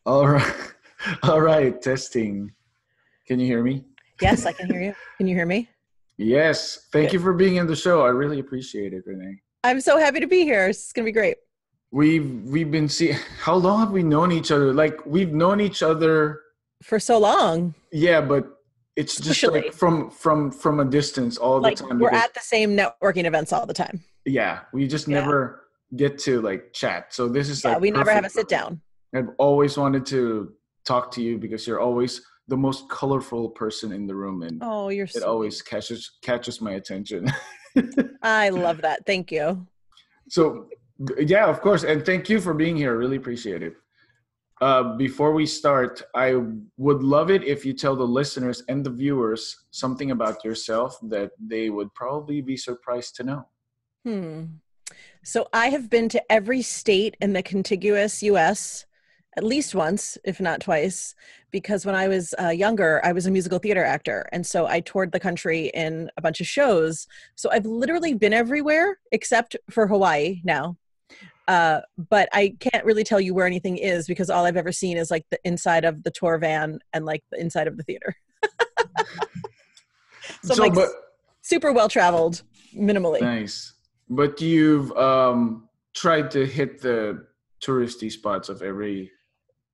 All right. All right. Testing. Can you hear me? Yes, I can hear you. Can you hear me? Yes. Thank Good. you for being in the show. I really appreciate it, Renee. I'm so happy to be here. It's going to be great. We've been seeing how long have we known each other? Like we've known each other, For so long, yeah, but it's just like socially, from a distance all the like time we're because at the same networking events all the time. yeah, we just Yeah. never get to like chat. So this is Yeah. like We never have a perfect for sit me. down. I've always wanted to talk to you because you're always the most colorful person in the room and Oh, you're it sweet. always catches my attention. I love that. Thank you. So, yeah, of course, and thank you for being here. Really appreciate it. Before we start, I would love it if you tell the listeners and the viewers something about yourself that they would probably be surprised to know. Hmm. So I have been to every state in the contiguous US at least once, if not twice, because when I was younger, I was a musical theater actor. And so I toured the country in a bunch of shows. So I've literally been everywhere except for Hawaii now. But I can't really tell you where anything is because all I've ever seen is like the inside of the tour van and like the inside of the theater. So I'm So, like but super well traveled minimally. nice. But you've tried to hit the touristy spots of every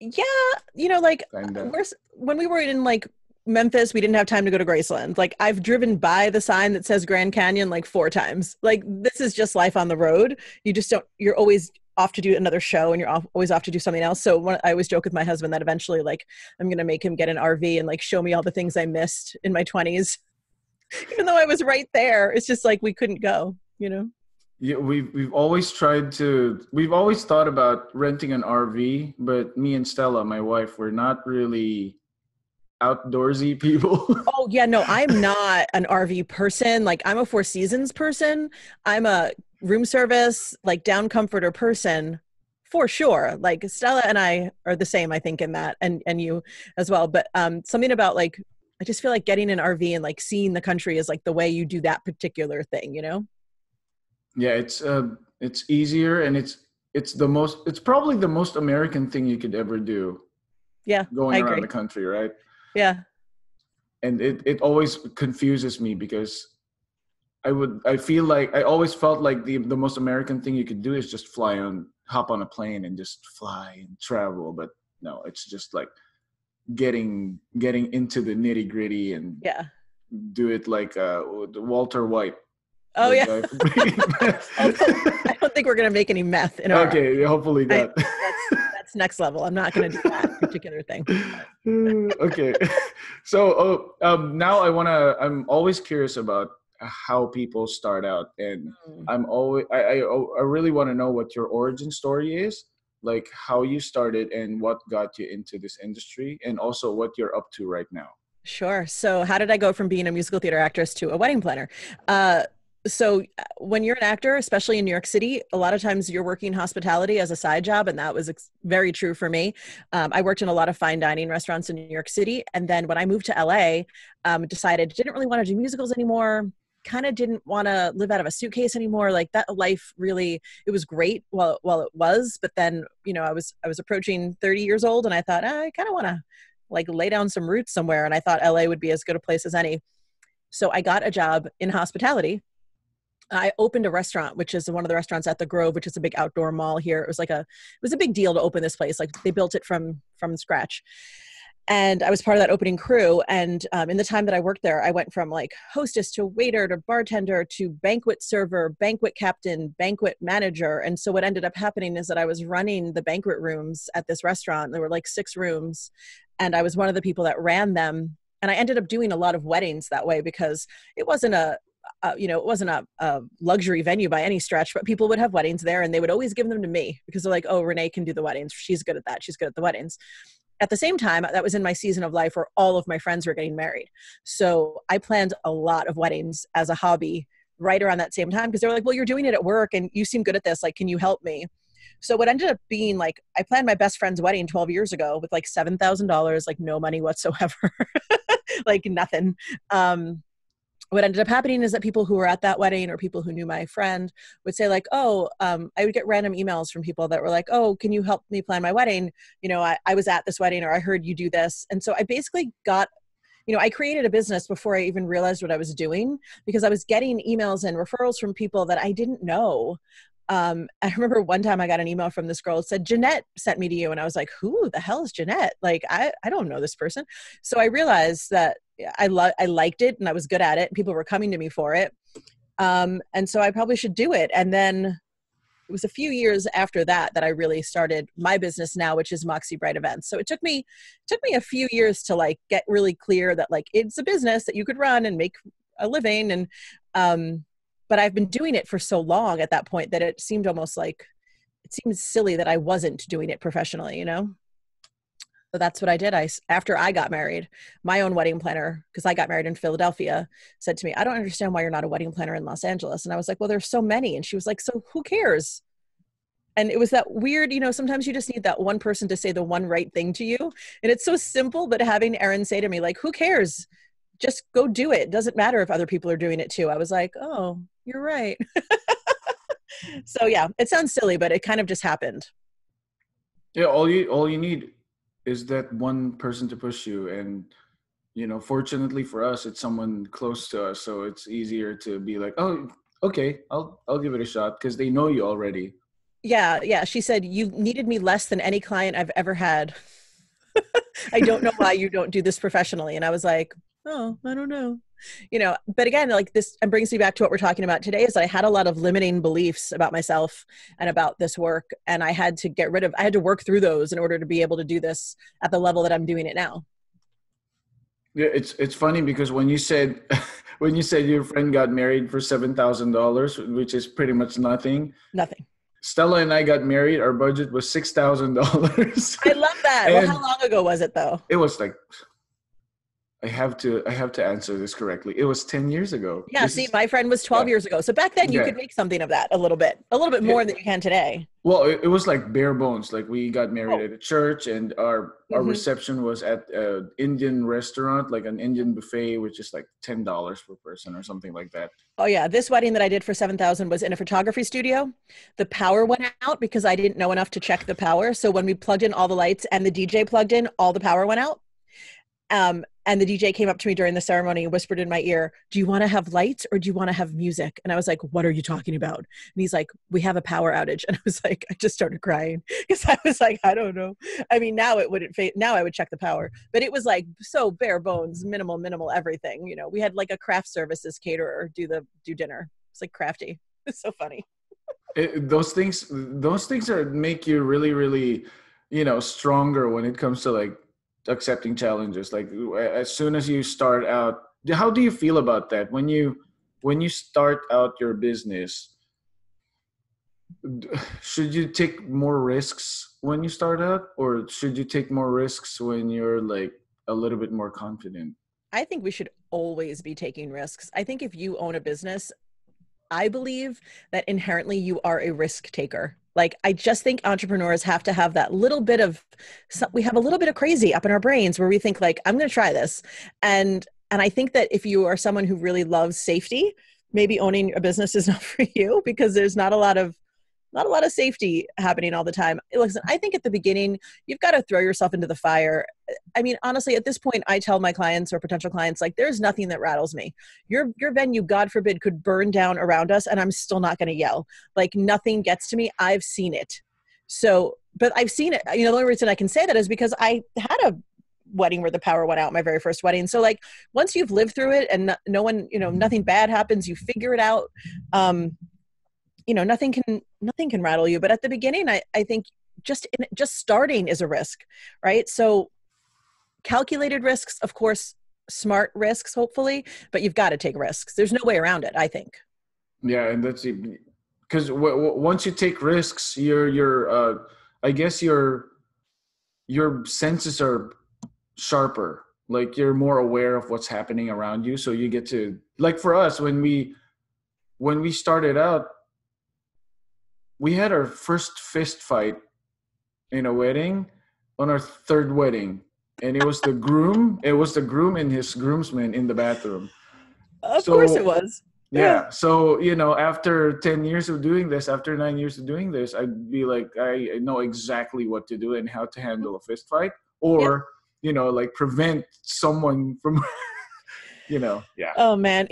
Yeah, like kind of. when we were in like Memphis, we didn't have time to go to Graceland. Like I've driven by the sign that says Grand Canyon like 4 times. Like this is just life on the road. You just don't. You're always off to do another show, and always off to do something else. So I always joke with my husband that eventually, like, I'm gonna make him get an RV and like show me all the things I missed in my 20s, even though I was right there. It's just like we couldn't go. Yeah, we've always thought about renting an RV, but me and Stella, my wife, we're not really outdoorsy people. Oh yeah, no, I'm not an RV person. Like I'm a Four Seasons person. I'm a room service, like down comforter person for sure. Like Stella and I are the same, I think, in that, and you as well. But something about like I just feel like getting an RV and like seeing the country is like the way you do that particular thing. Yeah, it's easier and it's probably the most American thing you could ever do Yeah, I going around the agree. country, right? Yeah. And it always confuses me because I feel like I always felt like the most American thing you could do is just hop on a plane and just fly and travel, but no, it's just like getting into the nitty gritty and Yeah. do it like Walter White, Oh the yeah. guy from Breaking Bad. Although I don't think we're gonna make any meth in our Okay, yeah, hopefully I not. that's next level. I'm not gonna do that particular thing. But Okay, so now I'm always curious about how people start out, and mm. I really want to know what your origin story is, like how you started and what got you into this industry, and also what you're up to right now. Sure. So, how did I go from being a musical theater actress to a wedding planner? When you're an actor, especially in New York City, a lot of times you're working hospitality as a side job, and that was very true for me. I worked in a lot of fine dining restaurants in New York City, and then when I moved to LA, decided didn't really want to do musicals anymore. Kind of didn't want to live out of a suitcase anymore. Like that life really, it was great while it was, but then I was approaching 30 years old, and I thought I kind of want to like lay down some roots somewhere. And I thought LA would be as good a place as any. So I got a job in hospitality. I opened a restaurant, which is one of the restaurants at the Grove, which is a big outdoor mall here. It was a big deal to open this place. Like they built it from scratch. And I was part of that opening crew. And in the time that I worked there, I went from like hostess to waiter to bartender to banquet server, banquet captain, banquet manager. And so what ended up happening is that I was running the banquet rooms at this restaurant. There were like 6 rooms, and I was one of the people that ran them. And I ended up doing a lot of weddings that way because it wasn't a luxury venue by any stretch, but people would have weddings there and they would always give them to me because they're like, oh, Renee can do the weddings. She's good at that. She's good at the weddings. At the same time, that was in my season of life where all of my friends were getting married. So I planned a lot of weddings as a hobby right around that same time because they were like, well, you're doing it at work and you seem good at this. Like, can you help me? So what ended up being like, I planned my best friend's wedding 12 years ago with like $7,000, like no money whatsoever, like nothing. what ended up happening is that people who were at that wedding or people who knew my friend would say like, oh, I would get random emails from people that were like, oh, can you help me plan my wedding? I was at this wedding, or I heard you do this. And so I basically got, I created a business before I even realized what I was doing, because I was getting emails and referrals from people that I didn't know. I remember one time I got an email from this girl that said, Jeanette sent me to you. And I was like, who the hell is Jeanette? Like, I don't know this person. So I realized that I liked it and I was good at it. And people were coming to me for it. And so I probably should do it. And then it was a few years after that that I really started my business now, which is Moxie Bright Events. So it took me a few years to like get really clear that like it's a business that you could run and make a living. And but I've been doing it for so long at that point that it seemed almost like it seemed silly that I wasn't doing it professionally, So that's what I did. After I got married, my own wedding planner, because I got married in Philadelphia, said to me, I don't understand why you're not a wedding planner in Los Angeles. And I was like, well, there's so many. And she was like, so who cares? And it was that weird, sometimes you just need that one person to say the one right thing to you. And it's so simple, but having Erin say to me, like, who cares? Just go do it. It doesn't matter if other people are doing it too. I was like, oh, you're right. So yeah, it sounds silly, but it kind of just happened. Yeah, all you need is that one person to push you, and fortunately for us, it's someone close to us, so it's easier to be like, oh, okay, I'll give it a shot, because they know you already. Yeah. She said, you needed me less than any client I've ever had. I don't know why you don't do this professionally. And I was like, oh, I don't know. But again, like this, and brings me back to what we're talking about today, is I had a lot of limiting beliefs about myself and about this work. And I had to work through those in order to be able to do this at the level that I'm doing it now. Yeah, it's funny because when you said when you said your friend got married for $7,000, which is pretty much nothing. Nothing. Stella and I got married. Our budget was $6,000. I love that. Well, how long ago was it though? It was like, I have to answer this correctly. It was 10 years ago. Yeah. My friend was 12 years ago. So back then you could make something of that a little bit more than you can today. Well, it was like bare bones. Like we got married at a church, and our reception was at an Indian restaurant, like an Indian buffet, which is like $10 per person or something like that. Oh yeah. This wedding that I did for 7,000 was in a photography studio. The power went out because I didn't know enough to check the power. So when we plugged in all the lights and the DJ plugged in, all the power went out. And the DJ came up to me during the ceremony and whispered in my ear, do you want to have lights or do you want to have music? And I was like, what are you talking about? And he's like, we have a power outage. And I was like, I just started crying because I was like, I don't know. I mean, now it wouldn't fade. Now I would check the power, but it was like so bare bones, minimal, everything. We had like a craft services caterer do dinner. It's like crafty. It's so funny. Those things make you really, really, stronger when it comes to like accepting challenges. Like as soon as you start out, how do you feel about that when you start out your business? Should you take more risks when you start out, or should you take more risks when you're like a little bit more confident? I think we should always be taking risks. I think if you own a business, I believe that inherently you are a risk taker. Like, I just think entrepreneurs have to have that little bit of, we have a little bit of crazy up in our brains where we think like, I'm going to try this. And I think that if you are someone who really loves safety, maybe owning a business is not for you, because there's not a lot of safety happening all the time. Listen, I think at the beginning, you've got to throw yourself into the fire. I mean, honestly, at this point, I tell my clients or potential clients, like, there's nothing that rattles me. Your venue, God forbid, could burn down around us and I'm still not going to yell. Like, nothing gets to me. I've seen it. So, but I've seen it. The only reason I can say that is because I had a wedding where the power went out, my very first wedding. So like, once you've lived through it and no one, nothing bad happens, you figure it out. Nothing can rattle you. But at the beginning, I think just starting is a risk, right? So calculated risks, of course, smart risks, hopefully, but you've got to take risks. There's no way around it, I think. Yeah. And that's because once you take risks, I guess your senses are sharper. Like you're more aware of what's happening around you. So you get to, like for us, when we started out, we had our first fist fight in a wedding on our third wedding. And it was the groom and his groomsmen in the bathroom. Of course it So was. Yeah. yeah, so after 10 years of doing this, after 9 years of doing this, I'd be like, I know exactly what to do and how to handle a fist fight, Yeah. or like prevent someone from yeah. Oh man,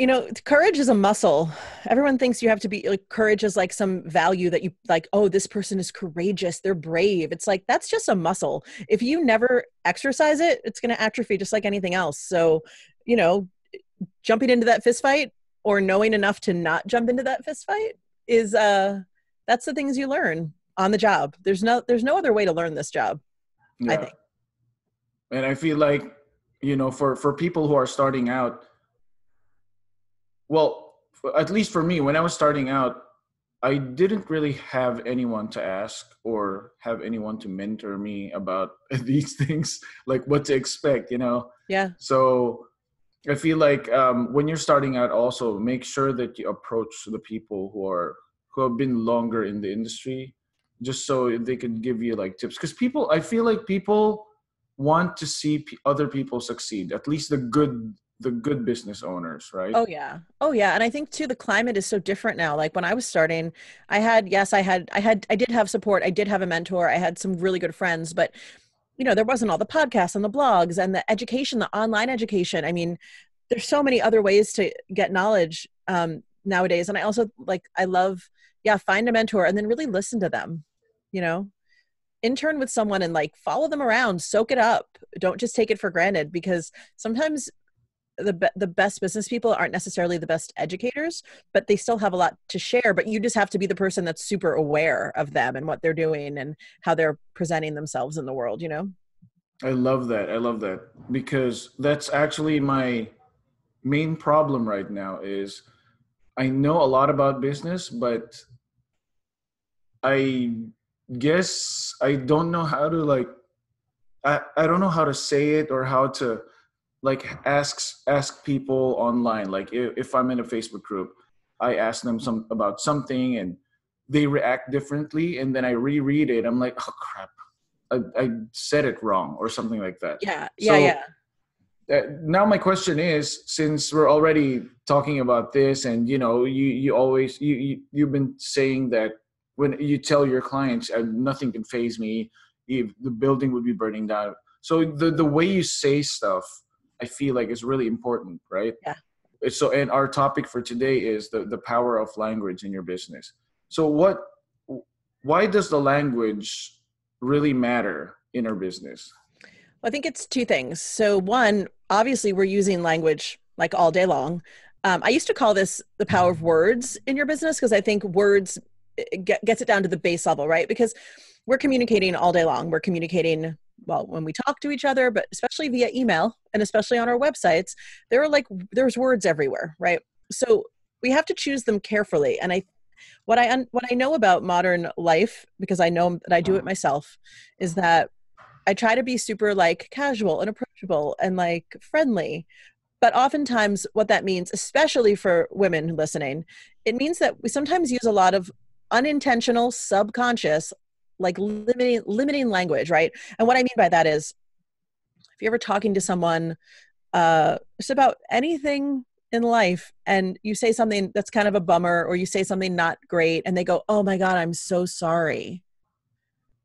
courage is a muscle. Everyone thinks you have to be like courage is like some value that you like, oh, this person is courageous, they're brave. It's like that's just a muscle. If you never exercise it, it's going to atrophy just like anything else. So, you know, jumping into that fist fight or knowing enough to not jump into that fist fight is that's the things you learn on the job. There's no other way to learn this job, I Yeah. think. And I feel like, for people who are starting out, well, at least for me, when I was starting out, I didn't really have anyone to ask or have anyone to mentor me about these things, like what to expect. Yeah. So I feel like when you're starting out, also make sure that you approach the people who have been longer in the industry, just so they could give you like tips. Because I feel like people want to see other people succeed. At least the good business owners, right? Oh yeah. Oh yeah. And I think too, the climate is so different now. Like when I was starting, I did have support. I did have a mentor. I had some really good friends, but there wasn't all the podcasts and the blogs and the education, the online education. I mean, there's so many other ways to get knowledge nowadays. And I also I love, yeah, find a mentor and then really listen to them, you know, intern with someone and like follow them around, soak it up. Don't just take it for granted because sometimes the best business people aren't necessarily the best educators, but they still have a lot to share. But you just have to be the person that's super aware of them and what they're doing and how they're presenting themselves in the world. I love that. I love that because that's actually my main problem right now is I know a lot about business, but I guess I don't know how to I don't know how to say it or how to ask people online. Like if I'm in a Facebook group, I ask them about something and they react differently, and then I reread it. I'm like, oh crap, I said it wrong or something like that. Yeah. Yeah. So Yeah. now my question is, since we're already talking about this, and you always you've been saying that when you tell your clients, nothing can phase me, if the building would be burning down. So the way you say stuff, I feel like is really important, right? Yeah. So, and our topic for today is the power of language in your business. So why does the language really matter in our business? I think it's two things. So one, obviously we're using language like all day long. I used to call this the power of words in your business because I think words gets it down to the base level, right? Because we're communicating all day long. We're communicating, well, when we talk to each other, but especially via email and especially on our websites, there's words everywhere, right? So we have to choose them carefully. And what I know about modern life, because I know that I do it myself, is that I try to be super like casual and approachable and like friendly. But oftentimes, what that means, especially for women listening, it means that we sometimes use a lot of unintentional, subconscious, like limiting language, right? And what I mean by that is, if you're ever talking to someone just about anything in life, and you say something that's kind of a bummer, or you say something not great, and they go, "Oh my God, I'm so sorry,"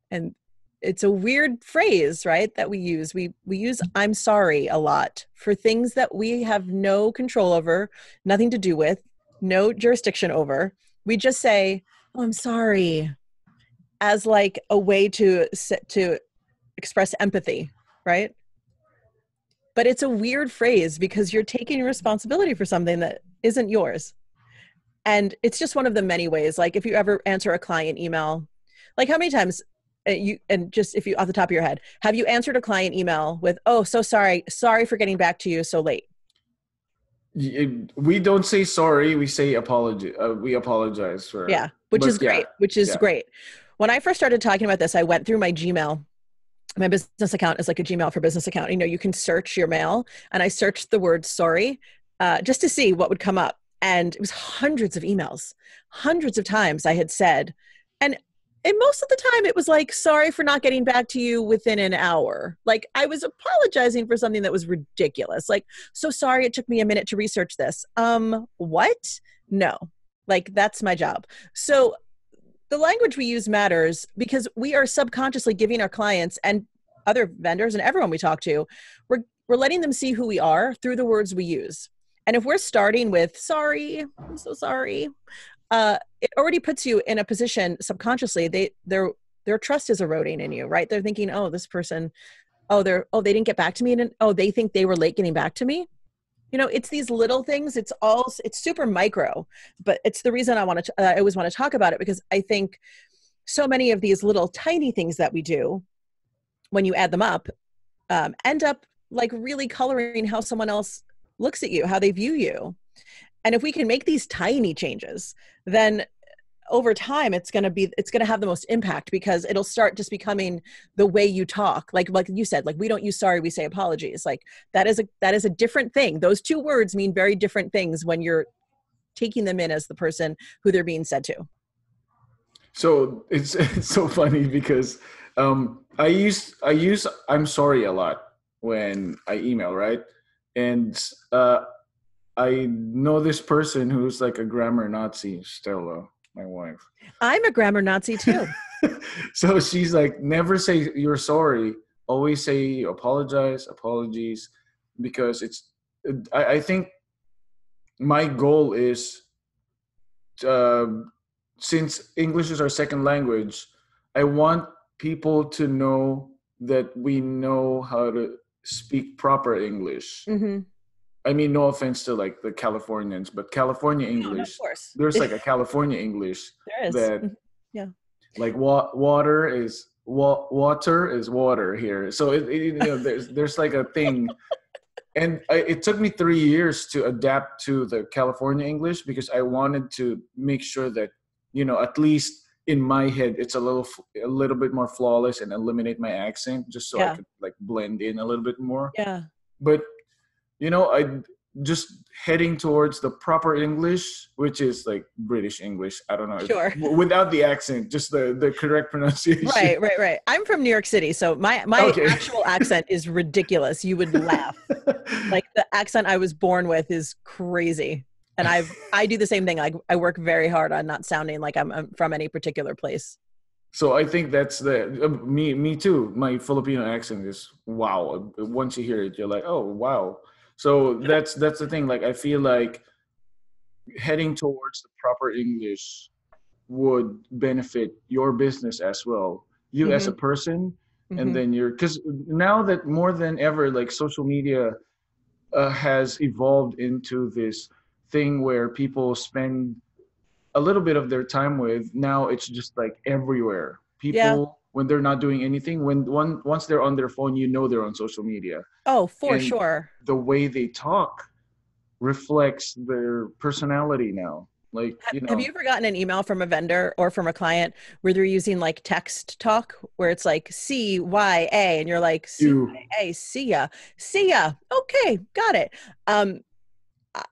and it's a weird phrase, right, that we use. We use "I'm sorry" a lot for things that we have no control over, nothing to do with, no jurisdiction over. We just say, "Oh, I'm sorry," as like a way to express empathy, right? But it's a weird phrase because you're taking responsibility for something that isn't yours. And it's just one of the many ways. Like if you ever answer a client email, like how many times just if you off the top of your head, have you answered a client email with, "Oh, so sorry for getting back to you so late"? We don't say sorry. We say apology. We apologize Yeah, for, which is but yeah, great, which is yeah. great. When I first started talking about this, I went through my Gmail. My business account is like a Gmail for business account. You can search your mail, and I searched the word sorry just to see what would come up. And it was hundreds of emails, hundreds of times I had said, and And most of the time it was like, sorry for not getting back to you within an hour. Like I was apologizing for something that was ridiculous. Like, so sorry it took me a minute to research this. What? No. Like that's my job. So the language we use matters because we are subconsciously giving our clients and other vendors and everyone we talk to, we're letting them see who we are through the words we use. And if we're starting with, sorry, I'm so sorry, it already puts you in a position subconsciously, their trust is eroding in you, right? They're thinking, oh, this person, they didn't get back to me. And they think they were late getting back to me. You know, it's these little things. It's super micro, but it's the reason I always want to talk about it, because I think so many of these little tiny things that we do, when you add them up, end up like really coloring how someone else looks at you, how they view you. And if we can make these tiny changes, then over time it's going to have the most impact, because it'll start just becoming the way you talk. Like you said, like we don't use sorry, we say apologies. Like that is a different thing. Those two words mean very different things when you're taking them in as the person who they're being said to. So it's so funny because I use I'm sorry a lot when I email, right? And I know this person who's like a grammar Nazi, Stella, my wife. I'm a grammar Nazi too. So she's like, never say you're sorry. Always say apologies, because I think my goal is, since English is our second language, I want people to know that we know how to speak proper English. Mm-hmm. I mean, no offense to like the Californians, but California English, no, of course. There's like a California English there is. that, yeah, like water is water here. So there's like a thing, and it took me 3 years to adapt to the California English, because I wanted to make sure that, at least in my head, it's a little bit more flawless and eliminate my accent, just so I could like blend in a little bit more. Yeah. But I just heading towards the proper English, which is like British English. I don't know. Sure. Without the accent, just the correct pronunciation. Right. I'm from New York City, so my actual accent is ridiculous. You would laugh. Like the accent I was born with is crazy. And I do the same thing. Like I work very hard on not sounding like I'm from any particular place. So I think that's me too. My Filipino accent is wow. Once you hear it, you're like, oh wow. So that's the thing. Like I feel like heading towards the proper English would benefit your business as well. You as a person, and then because now that more than ever, like social media has evolved into this thing where people spend a little bit of their time with. Now it's just like everywhere. People, when they're not doing anything, once they're on their phone, they're on social media. Oh, for sure. The way they talk reflects their personality now. Like, Have you ever gotten an email from a vendor or from a client where they're using like text talk, where it's like CYA and you're like, CYA, see ya. Okay, got it.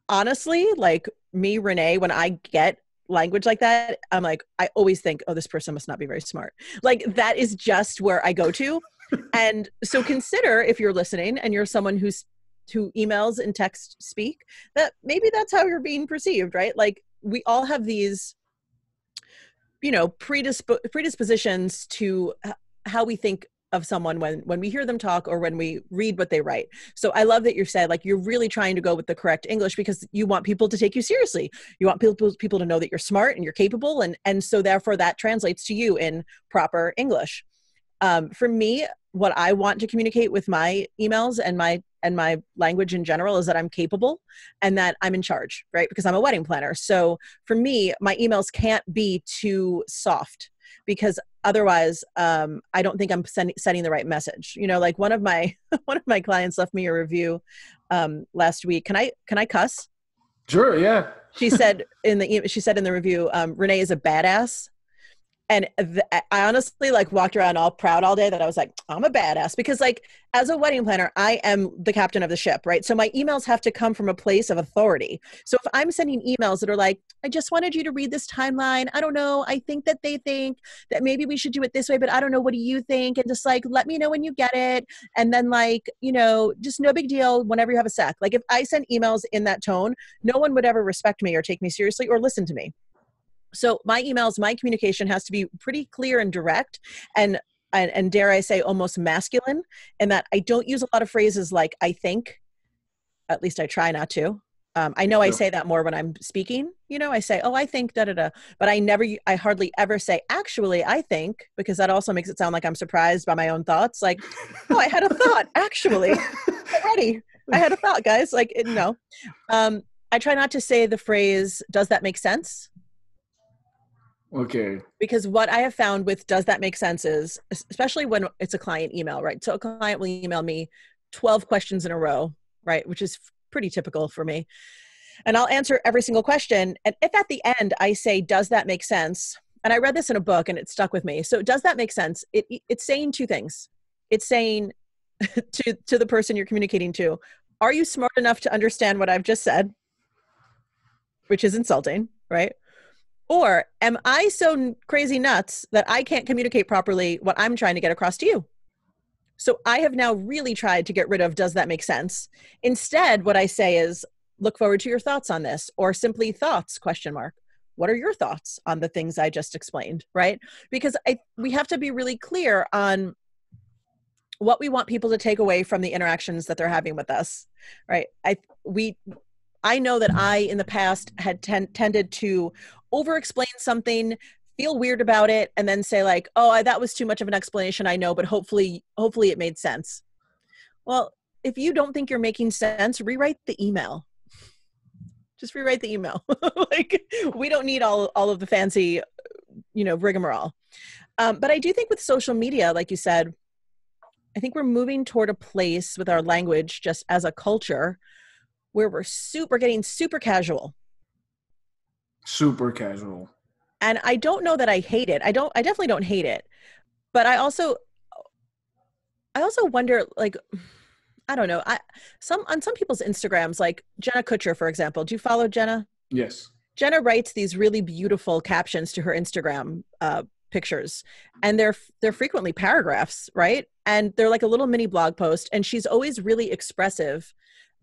Honestly, like me, Renee, when I get language like that, I'm like, I always think, oh, this person must not be very smart. Like that is just where I go to. And so consider, if you're listening and you're someone who emails and text speak, that maybe that's how you're being perceived, right? Like we all have these, predispositions to how we think of someone when we hear them talk or when we read what they write. So I love that you said, like, you're really trying to go with the correct English because you want people to take you seriously. You want people to know that you're smart and you're capable. And so therefore that translates to you in proper English. For me, what I want to communicate with my emails and my language in general is that I'm capable and that I'm in charge, right? Because I'm a wedding planner. So for me, my emails can't be too soft, because otherwise, I don't think I'm sending the right message. Like one of my clients left me a review last week. Can I cuss? Sure, yeah. She said in the review, Renee is a badass. And I honestly like walked around all proud all day that I was like, I'm a badass, because like as a wedding planner, I am the captain of the ship, right? So my emails have to come from a place of authority. So if I'm sending emails that are like, I just wanted you to read this timeline. I don't know. I think that they think that maybe we should do it this way, but I don't know. What do you think? And just like, let me know when you get it. And then like, just no big deal whenever you have a sec. Like if I sent emails in that tone, no one would ever respect me or take me seriously or listen to me. So my emails, my communication has to be pretty clear and direct, and dare I say almost masculine, in that I don't use a lot of phrases like I think. At least I try not to. I know I say that more when I'm speaking. I say, oh, I think da da da, but I hardly ever say actually I think, because that also makes it sound like I'm surprised by my own thoughts. Like, oh, I had a thought actually. Get ready. I had a thought, guys. Like, no. I try not to say the phrase, does that make sense? Okay. Because what I have found with does that make sense is, especially when it's a client email, right? So a client will email me 12 questions in a row, right? Which is pretty typical for me. And I'll answer every single question. And if at the end I say, does that make sense? And I read this in a book and it stuck with me. So does that make sense? It's saying two things. It's saying to the person you're communicating to, are you smart enough to understand what I've just said? Which is insulting, right? Or am I so crazy nuts that I can't communicate properly what I'm trying to get across to you? So I have now really tried to get rid of, does that make sense? Instead, what I say is, look forward to your thoughts on this, or simply thoughts, question mark. What are your thoughts on the things I just explained, right? Because we have to be really clear on what we want people to take away from the interactions that they're having with us, right? I know that I, in the past, had tended to over-explain something, feel weird about it, and then say like, oh, that was too much of an explanation, I know, but hopefully it made sense. Well, if you don't think you're making sense, rewrite the email. Just rewrite the email. Like, we don't need all of the fancy, rigmarole. But I do think with social media, like you said, I think we're moving toward a place with our language, just as a culture, where we're getting super casual. Super casual. And I don't know that I hate it. I definitely don't hate it. But I also wonder, like, I don't know. On some people's Instagrams, like Jenna Kutcher, for example. Do you follow Jenna? Yes. Jenna writes these really beautiful captions to her Instagram pictures, and they're frequently paragraphs, right? And they're like a little mini blog post, and she's always really expressive.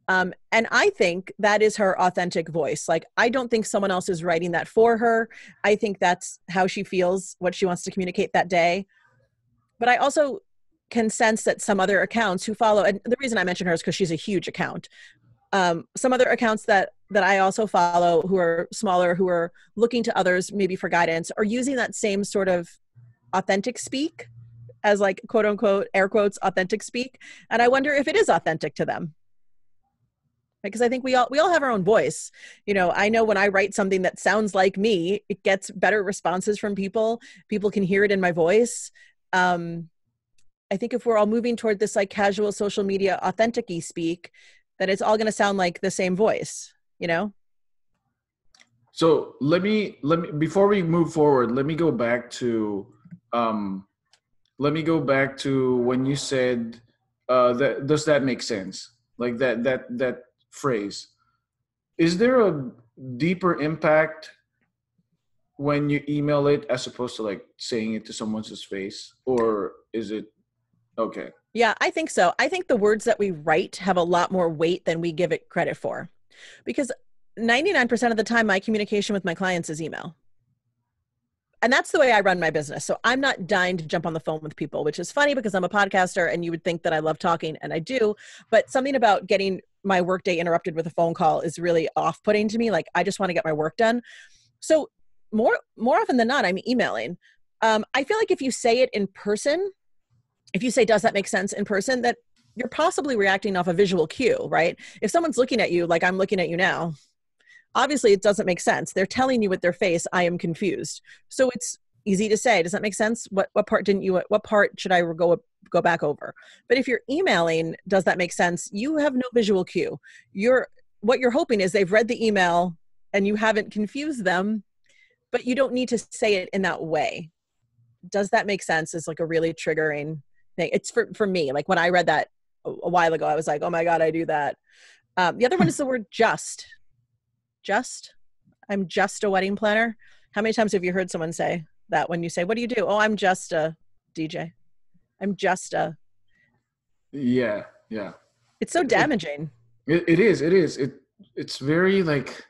And I think that is her authentic voice. Like, I don't think someone else is writing that for her. I think that's how she feels, what she wants to communicate that day. But I also can sense that some other accounts who follow, and the reason I mention her is because she's a huge account. Some other accounts that I also follow who are smaller, who are looking to others maybe for guidance, are using that same sort of authentic speak as, like, quote unquote, air quotes, authentic speak. And I wonder if it is authentic to them. Because I think we all have our own voice. I know when I write something that sounds like me, it gets better responses from people. People can hear it in my voice. I think if we're all moving toward this like casual social media authentic-y speak, then it's all going to sound like the same voice, So let me before we move forward, let me go back to when you said that, does that make sense? Like that phrase. Is there a deeper impact when you email it as opposed to like saying it to someone's face, or is it okay? Yeah, I think so. I think the words that we write have a lot more weight than we give it credit for, because 99% of the time my communication with my clients is email. And that's the way I run my business. So I'm not dying to jump on the phone with people, which is funny because I'm a podcaster and you would think that I love talking, and I do. But something about getting my workday interrupted with a phone call is really off-putting to me. Like, I just want to get my work done. So more often than not, I'm emailing. I feel like if you say it in person, if you say, does that make sense in person, that you're possibly reacting off a visual cue, right? If someone's looking at you like I'm looking at you now, obviously it doesn't make sense. They're telling you with their face, I am confused. So it's easy to say, does that make sense? What part should I go back over? But if you're emailing, does that make sense? You have no visual cue. What you're hoping is they've read the email and you haven't confused them, but you don't need to say it in that way. does that make sense is like a really triggering thing. It's for me, like when I read that a while ago, I was like, oh my God, I do that. The other one is the word just, I'm just a wedding planner. How many times have you heard someone say that when you say, what do you do? Oh, I'm just a DJ. I'm just a, Yeah, yeah. it's so It, damaging. it is. It is. It's very like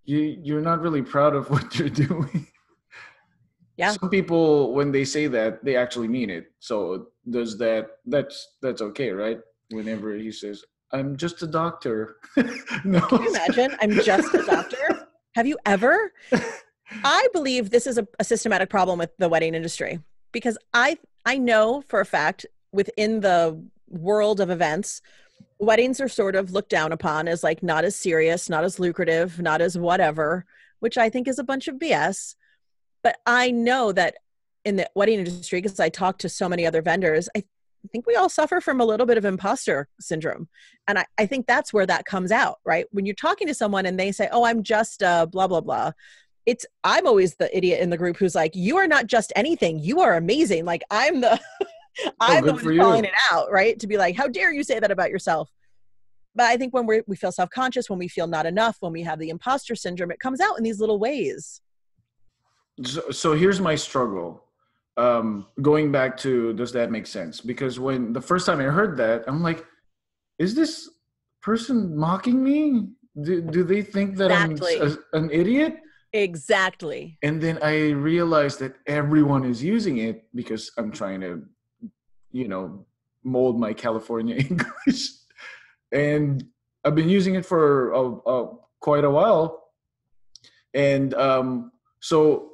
you're not really proud of what you're doing. Yeah. Some people, when they say that, they actually mean it. So does that's okay, right? Whenever he says, "I'm just a doctor," no. Can you imagine? I'm just a doctor. Have you ever? I believe this is a systematic problem with the wedding industry because I know for a fact within the world of events, weddings are sort of looked down upon as like not as serious, not as lucrative, not as whatever, which I think is a bunch of BS. But I know that in the wedding industry, because I talk to so many other vendors, I think we all suffer from a little bit of imposter syndrome. And I think that's where that comes out, right? When you're talking to someone and they say, oh, I'm just blah, blah, blah. I'm always the idiot in the group who's like, you are not just anything. You are amazing. Like I'm the, Oh, I'm the good one for who's calling you. it out, right? To be like, how dare you say that about yourself? But I think when we feel self-conscious, when we feel not enough, when we have the imposter syndrome, it comes out in these little ways. So here's my struggle. Going back to, does that make sense? Because when the first time I heard that, I'm like, is this person mocking me? Do they think that Exactly. an idiot? Exactly. And then I realized that everyone is using it because I'm trying to, you know, mold my California English. And I've been using it for quite a while. And so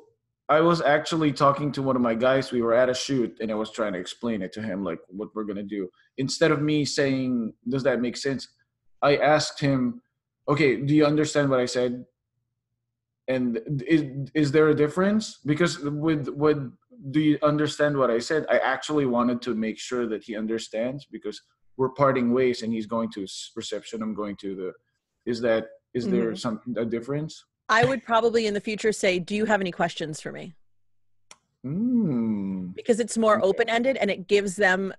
I was actually talking to one of my guys. We were at a shoot, and I was trying to explain it to him, like what we're gonna do. Instead of me saying, "Does that make sense?" I asked him, "Okay, do you understand what I said? And is there a difference? Because with do you understand what I said? I actually wanted to make sure that he understands because we're parting ways, and he's going to reception. I'm going to the. Is that is there Mhm. some a difference? I would probably in the future say, do you have any questions for me? Hmm. Because it's more Okay. open-ended and it gives them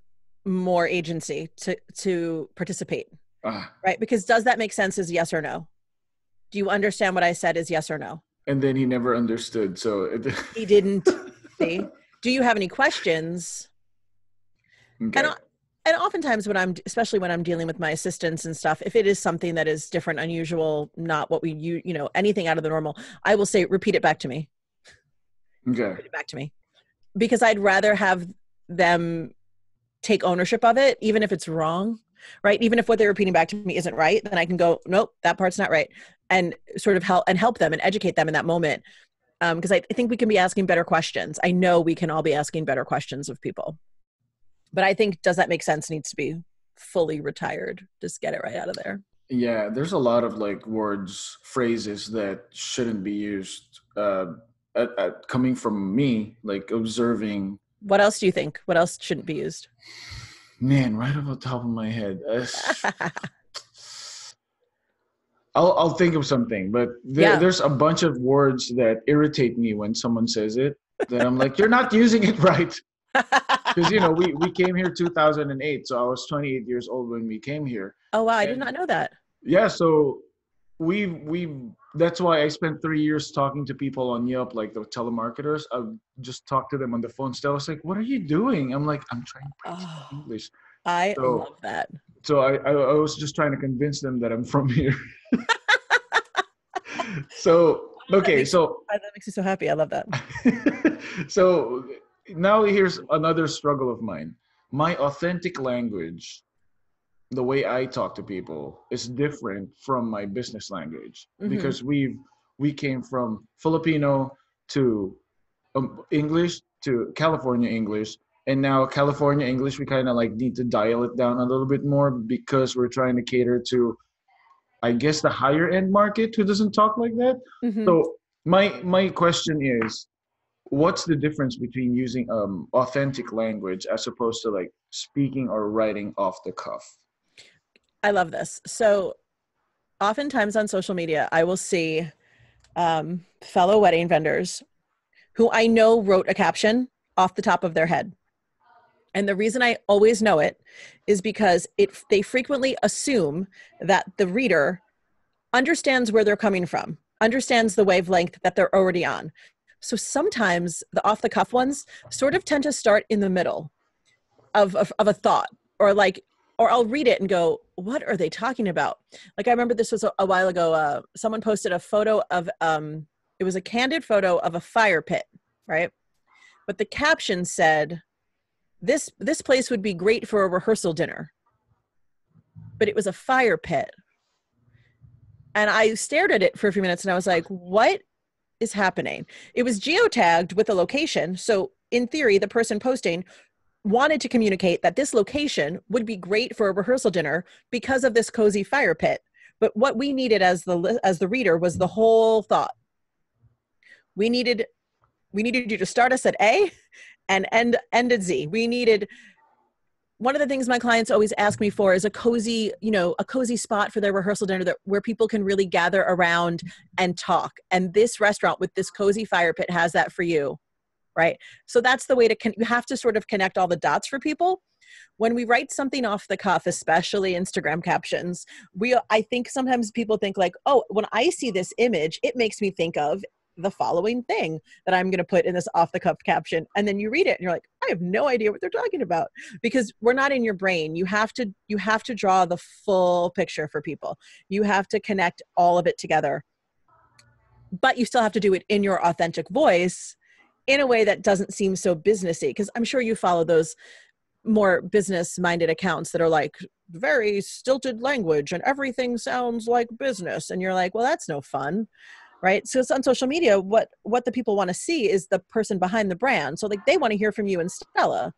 more agency to participate, Ah, right? Because does that make sense is yes or no? Do you understand what I said is yes or no? and then he never understood. So He didn't. See? Do you have any questions? And okay. and oftentimes when especially when I'm dealing with my assistants and stuff, if it is something that is different, unusual, not what anything out of the normal, I will say, repeat it back to me. Okay. Repeat it back to me. Because I'd rather have them take ownership of it, even if it's wrong, right? Even if what they're repeating back to me isn't right, then I can go, nope, that part's not right. And sort of help them and educate them in that moment. Because I think we can be asking better questions. I know we can all be asking better questions of people. But I think, does that make sense? Needs to be fully retired. Just get it right out of there. Yeah, there's a lot of like words, phrases that shouldn't be used. Coming from me, like observing. What else do you think? What else shouldn't be used? Man, right off the top of my head, I'll think of something. But Yeah. there's a bunch of words that irritate me when someone says it. That I'm like, you're not using it right. Because we came here 2008, so I was 28 years old when we came here. Oh, wow. I did And not know that. yeah, so we that's why I spent 3 years talking to people on Yelp, like the telemarketers. I just talked to them on the phone. Still, I was like, "What are you doing?" I'm like, "I'm trying to practice Oh, English." I So love that. so I was just trying to convince them that I'm from here. So That okay, makes so that makes me so happy. I love that. so now here's another struggle of mine. My authentic language, the way I talk to people, is different from my business language Hmm. because we came from Filipino to English to California English, and now California English we kind of like need to dial it down a little bit more because we're trying to cater to, I guess, the higher end market who doesn't talk like that. Hmm. So my question is, what's the difference between using authentic language as opposed to like speaking or writing off the cuff? I love this. So oftentimes on social media, I will see fellow wedding vendors who I know wrote a caption off the top of their head. And the reason I always know it is because they frequently assume that the reader understands where they're coming from, understands the wavelength that they're already on. So sometimes the off the cuff ones sort of tend to start in the middle of a thought, or I'll read it and go, what are they talking about? Like, I remember this was a while ago. Someone posted a photo of, it was a candid photo of a fire pit, right? But the caption said, this place would be great for a rehearsal dinner. But it was a fire pit. And I stared at it for a few minutes and I was like, what is happening? It was geotagged with a location. So in theory, the person posting wanted to communicate that this location would be great for a rehearsal dinner because of this cozy fire pit. But what we needed as the reader was the whole thought. We needed you to start us at A and end at Z. We needed, one of the things my clients always ask me for is a cozy spot for their rehearsal dinner where people can really gather around and talk. And this restaurant with this cozy fire pit has that for you, right? So that's the way you have to sort of connect all the dots for people. When we write something off the cuff, especially Instagram captions, I think sometimes people think like, oh, when I see this image, it makes me think of the following thing that I'm going to put in this off the cuff caption. And then you read it and you're like, I have no idea what they're talking about, because we're not in your brain. You have to draw the full picture for people. You have to connect all of it together, but you still have to do it in your authentic voice in a way that doesn't seem so businessy. Cause I'm sure you follow those more business minded accounts that are like very stilted language and everything sounds like business. And you're like, well, that's no fun. Right. So it's on social media. What the people want to see is the person behind the brand. So like they want to hear from you and Stella.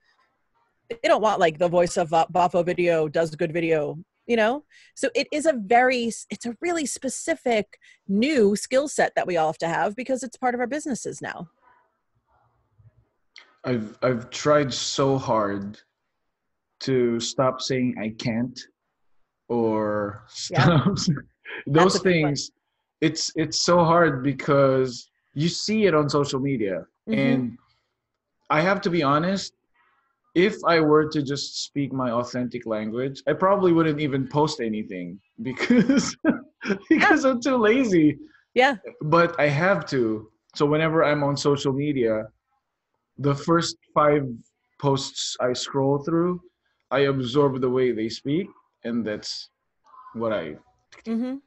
They don't want like the voice of Bafo Video does good video, So it's a really specific new skill set that we all have to have because it's part of our businesses now. I've tried so hard to stop saying I can't or stop those things. It's so hard because you see it on social media. Mm-hmm. And I have to be honest, if I were to just speak my authentic language, I probably wouldn't even post anything because I'm too lazy. Yeah. But I have to. So whenever I'm on social media, the first 5 posts I scroll through, I absorb the way they speak, and that's what I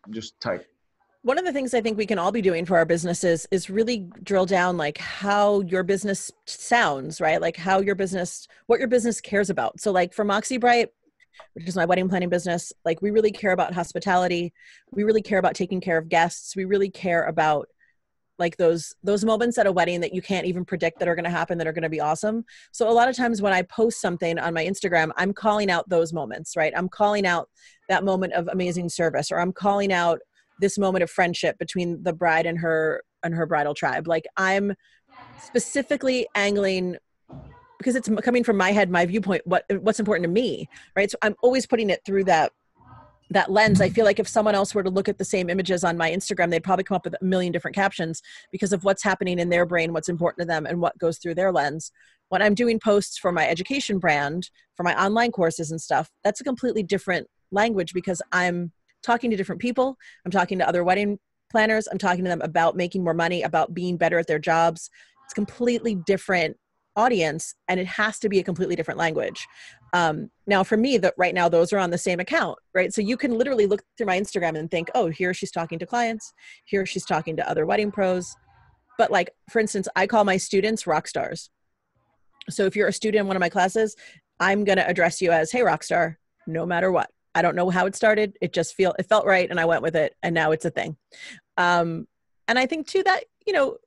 just type. One of the things I think we can all be doing for our businesses is really drill down like how your business sounds, right? Like what your business cares about. So like for Moxie Bright, which is my wedding planning business, like we really care about hospitality. We really care about taking care of guests. We really care about like those moments at a wedding that you can't even predict that are going to happen, that are going to be awesome. So a lot of times when I post something on my Instagram, I'm calling out those moments, right? I'm calling out that moment of amazing service, or I'm calling out this moment of friendship between the bride and her bridal tribe. Like I'm specifically angling because it's coming from my head, my viewpoint, what's important to me, right? So I'm always putting it through that lens. I feel like if someone else were to look at the same images on my Instagram, they'd probably come up with a million different captions because of what's happening in their brain, what's important to them, and what goes through their lens. When I'm doing posts for my education brand, for my online courses and stuff, that's a completely different language because I'm talking to different people. I'm talking to other wedding planners. I'm talking to them about making more money, about being better at their jobs. It's a completely different audience, and it has to be a completely different language. Now for me, that right now, those are on the same account, right? So you can literally look through my Instagram and think, oh, here she's talking to clients. Here she's talking to other wedding pros. But like, for instance, I call my students rock stars. So if you're a student in one of my classes, I'm going to address you as, hey, rock star, no matter what. I don't know how it started. It felt right. And I went with it. And now it's a thing. And I think too that, you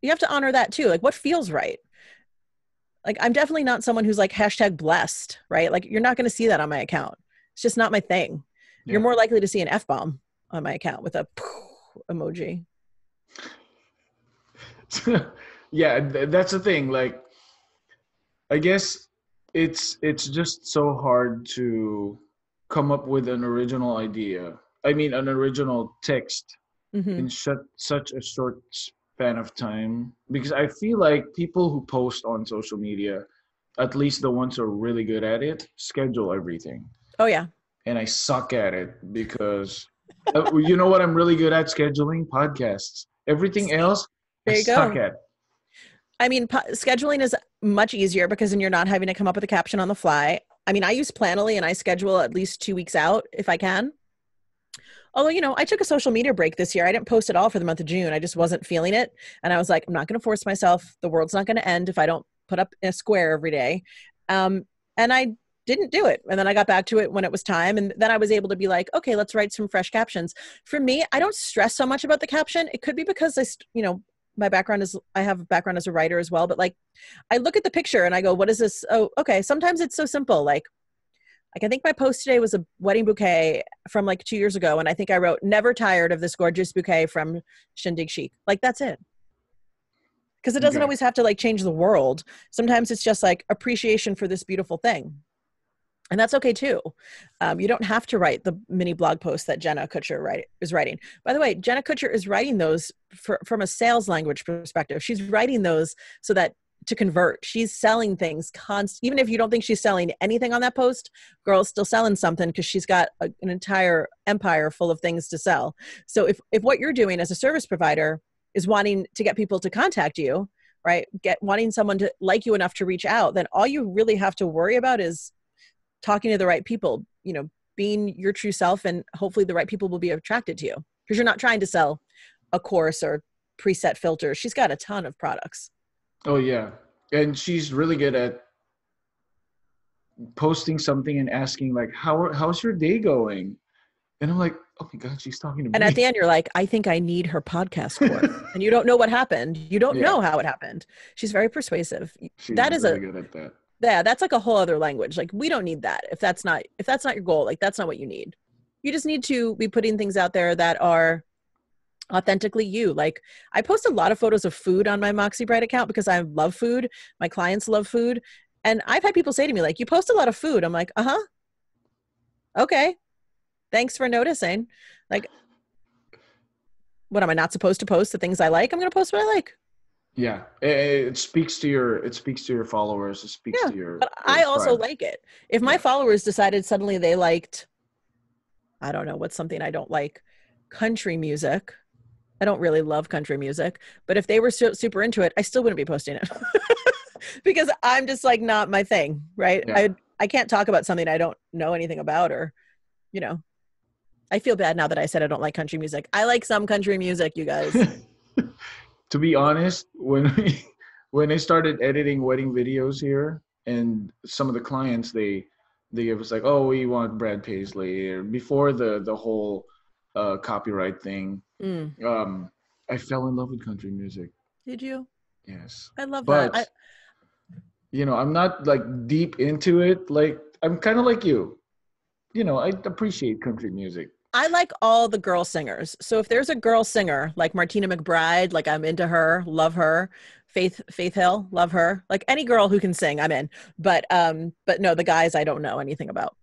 have to honor that too. Like what feels right? Like I'm definitely not someone who's like #blessed, right? Like you're not going to see that on my account. It's just not my thing. Yeah. You're more likely to see an F-bomb on my account with a emoji. Yeah, that's the thing. Like, I guess it's just so hard to come up with an original idea. I mean, an original text in such a short fan of time because I feel like people who post on social media, at least the ones who are really good at it, schedule everything. Oh yeah. And I suck at it because you know what I'm really good at? Scheduling podcasts. Everything See, else, I there you suck go. at. I mean, scheduling is much easier because then you're not having to come up with a caption on the fly. I mean, I use Planoly and I schedule at least 2 weeks out if I can. Although, I took a social media break this year. I didn't post at all for the month of June. I just wasn't feeling it. And I was like, I'm not going to force myself. The world's not going to end if I don't put up a square every day. And I didn't do it. And then I got back to it when it was time. And then I was able to be like, okay, let's write some fresh captions. For me, I don't stress so much about the caption. It could be because my background is, I have a background as a writer as well. But like, I look at the picture and I go, what is this? Oh, okay. Sometimes it's so simple. Like I think my post today was a wedding bouquet from like 2 years ago. And I think I wrote, never tired of this gorgeous bouquet from Shindig Chic. Like that's it. Because it doesn't Okay. always have to like change the world. Sometimes it's just like appreciation for this beautiful thing. And that's okay too. You don't have to write the mini blog post that Jenna Kutcher is writing. By the way, Jenna Kutcher is writing those from a sales language perspective. She's writing those so that to convert. She's selling things even if you don't think she's selling anything on that post, girl's still selling something because she's got an entire empire full of things to sell. So if what you're doing as a service provider is wanting to get people to contact you, right? Wanting someone to like you enough to reach out, then all you really have to worry about is talking to the right people, being your true self, and hopefully the right people will be attracted to you because you're not trying to sell a course or preset filters. She's got a ton of products. Oh yeah, and she's really good at posting something and asking like, how's your day going? And I'm like, oh my god, she's talking to And at me. the end, you're like, I think I need her podcast course. And you don't know what happened. You don't Yeah, know how it happened. She's very persuasive. she's That is really good at that. that's like a whole other language. Like we don't need that. If that's not your goal, like that's not what you need. You just need to be putting things out there that are authentically you. Like I post a lot of photos of food on my Moxie Bright account because I love food. My clients love food. And I've had people say to me like, you post a lot of food. I'm like, uh-huh. Okay. Thanks for noticing. Like, what am I not supposed to post? The things I like? I'm going to post what I like. Yeah, it speaks to your followers. It speaks Yeah. to your But I also tribe. like it. If my Yeah. followers decided suddenly they liked, I don't know, what's something I don't like, country music. I don't really love country music, but if they were super into it, I still wouldn't be posting it because I'm just like not my thing, right? Yeah. I can't talk about something I don't know anything about, or, I feel bad now that I said I don't like country music. I like some country music, you guys. To be honest, when I started editing wedding videos here, and some of the clients they was like, oh, we want Brad Paisley, or before the whole copyright thing. Mm. I fell in love with country music. Did you? Yes, I love that. but I'm not like deep into it. Like I'm kind of like you. I appreciate country music. I like all the girl singers. So if there's a girl singer like Martina McBride, like I'm into her, love her. Faith Hill, love her. Like any girl who can sing, I'm in. But no, the guys I don't know anything about.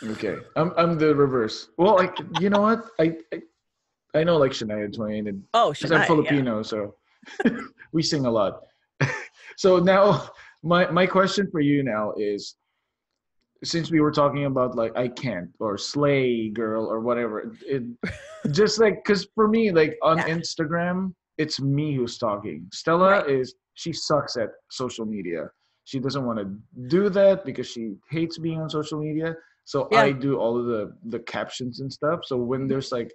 Okay, I'm the reverse. Well, you know what? I know like Shania Twain, and Oh, because I'm Shania, yeah. Filipino, so we sing a lot. So now my question for you now is, since we were talking about like I can't or slay girl or whatever, it just like, because for me, like on Yeah. Instagram, it's me who's talking. Stella Right. she sucks at social media. She doesn't want to do that because she hates being on social media. So Yeah. I do all of the captions and stuff. So when there's like,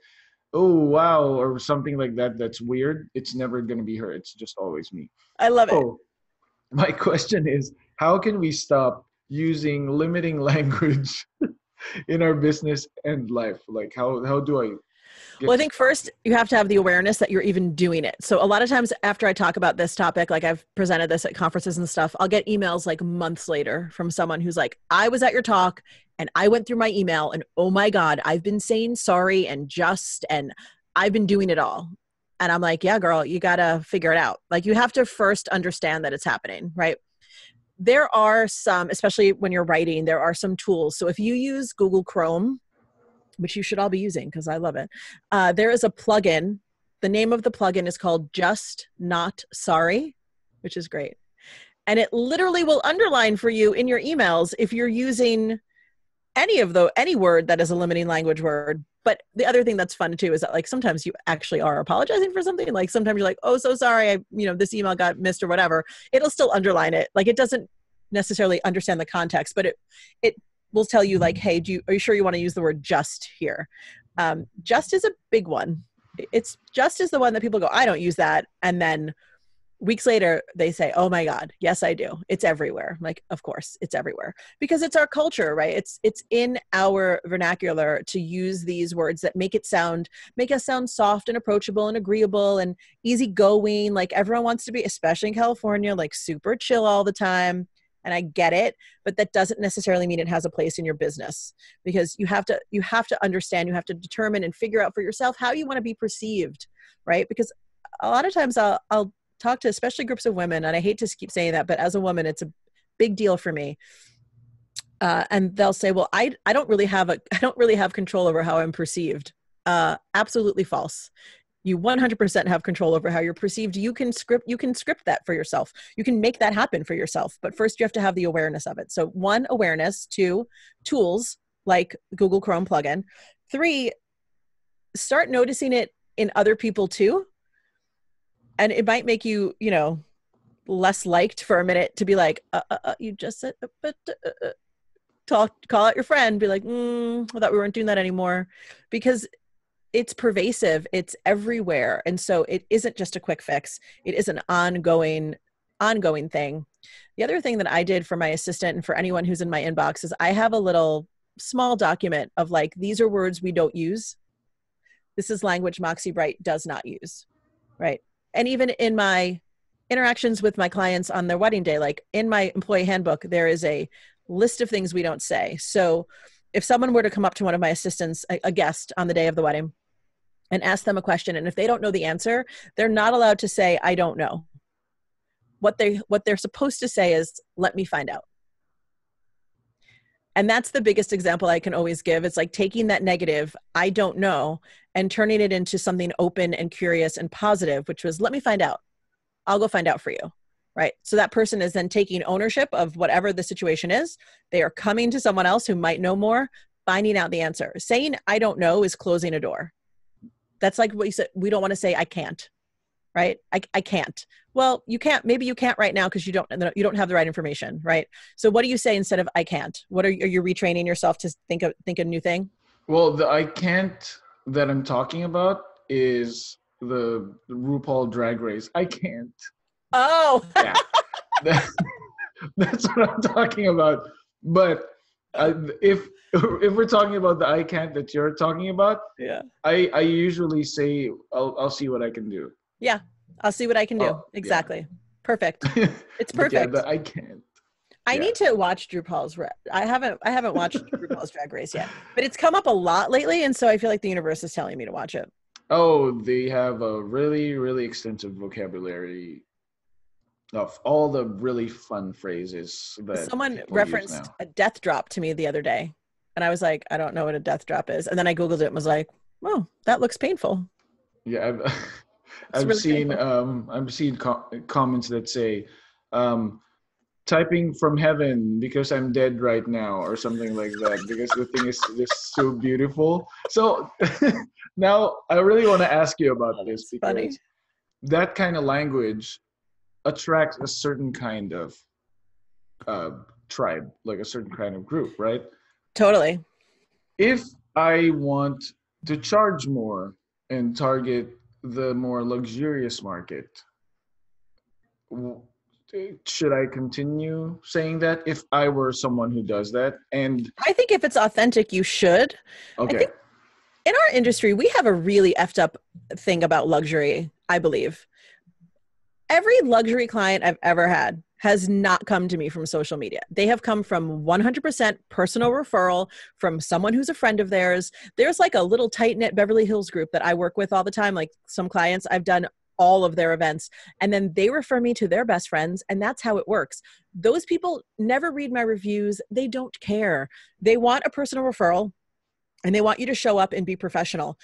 oh wow, or something like that that's weird, it's never gonna be her. It's just always me. I love it. So my question is, how can we stop using limiting language in our business and life? Like how do I get Well, I to think stop first you have to have the awareness that you're even doing it. So a lot of times after I talk about this topic, like I've presented this at conferences and stuff, I'll get emails like months later from someone who's like, I was at your talk and I went through my email and oh my God, I've been saying sorry and I've been doing it all. And I'm like, yeah, girl, you got to figure it out. Like you have to first understand that it's happening, right? There are some, especially when you're writing, there are some tools. So if you use Google Chrome, which you should all be using because I love it. There is a plugin The name of the plugin is called Just Not Sorry, which is great. And it literally will underline for you in your emails if you're using any word that is a limiting language word. But the other thing that's fun too is that like sometimes you actually are apologizing for something. Like sometimes you're like, oh, so sorry, this email got missed or whatever. It'll still underline it. Like it doesn't necessarily understand the context, but it will tell you like, hey, are you sure you want to use the word just here? Just is a big one. It's just is the one that people go, I don't use that. And then weeks later, they say, oh my God, yes, I do. It's everywhere. I'm like, of course, it's everywhere. Because it's our culture, right? It's in our vernacular to use these words that make us sound soft and approachable and agreeable and easygoing. Like everyone wants to be, especially in California, like super chill all the time. And I get it, but that doesn't necessarily mean it has a place in your business, because you have to understand, you have to determine and figure out for yourself how you want to be perceived, right? Because a lot of times I'll talk to especially groups of women, and I hate to keep saying that, but as a woman, it's a big deal for me. And they'll say, well, I don't really have control over how I'm perceived. Absolutely false. You 100% have control over how you're perceived. You can script that for yourself. You can make that happen for yourself. But first you have to have the awareness of it. So 1, awareness. 2, tools like Google Chrome plugin. 3, start noticing it in other people too. And it might make you, less liked for a minute to be like, you just said, call out your friend, be like, I thought we weren't doing that anymore, because it's pervasive, it's everywhere. And so it isn't just a quick fix. It is an ongoing thing. The other thing that I did for my assistant and for anyone who's in my inbox is I have a little small document of like, these are words we don't use. This is language Moxie Bright does not use, right? And even in my interactions with my clients on their wedding day, like in my employee handbook, there is a list of things we don't say. So if someone were to come up to one of my assistants, a guest on the day of the wedding, and ask them a question, and if they don't know the answer, they're not allowed to say, I don't know. What they're supposed to say is, let me find out. And that's the biggest example I can always give. It's like taking that negative, I don't know, and turning it into something open and curious and positive, which was, let me find out. I'll go find out for you, right? So that person is then taking ownership of whatever the situation is. They are coming to someone else who might know more, finding out the answer. Saying, I don't know is closing a door. That's like what you said. We don't want to say, I can't, right? I can't. Well, you can't, maybe you can't right now because you don't have the right information, right? So what do you say instead of I can't? What are you retraining yourself to think a new thing? Well, the I can't that I'm talking about is the RuPaul Drag Race. I can't. Oh, Yeah. That's what I'm talking about. But if we're talking about the I can't that you're talking about, yeah, I usually say I'll see what I can do. Yeah, I'll see what I can do. Exactly. Yeah. Perfect. It's perfect. Yeah, I can't. I need to watch I haven't watched RuPaul's Drag Race yet, but it's come up a lot lately, and so I feel like the universe is telling me to watch it. Oh, they have a really, really extensive vocabulary of all the really fun phrases that someone referenced a death drop to me the other day, and I was like, I don't know what a death drop is, and then I googled it and was like, oh, that looks painful. Yeah, I've seen comments that say, typing from heaven because I'm dead right now, or something like that, because the thing is just so beautiful. So now I really want to ask you about this, because funny. That kind of language attracts a certain kind of tribe, like a certain kind of group, right? Totally. If I want to charge more and target the more luxurious market, should I continue saying that if I were someone who does that? And I think if it's authentic, you should. Okay. I think in our industry, we have a really effed up thing about luxury, I believe. Every luxury client I've ever had has not come to me from social media. They have come from 100% personal referral from someone who's a friend of theirs. There's like a little tight-knit Beverly Hills group that I work with all the time. Like some clients, I've done all of their events, and then they refer me to their best friends, and that's how it works. Those people never read my reviews. They don't care. They want a personal referral, and they want you to show up and be professional.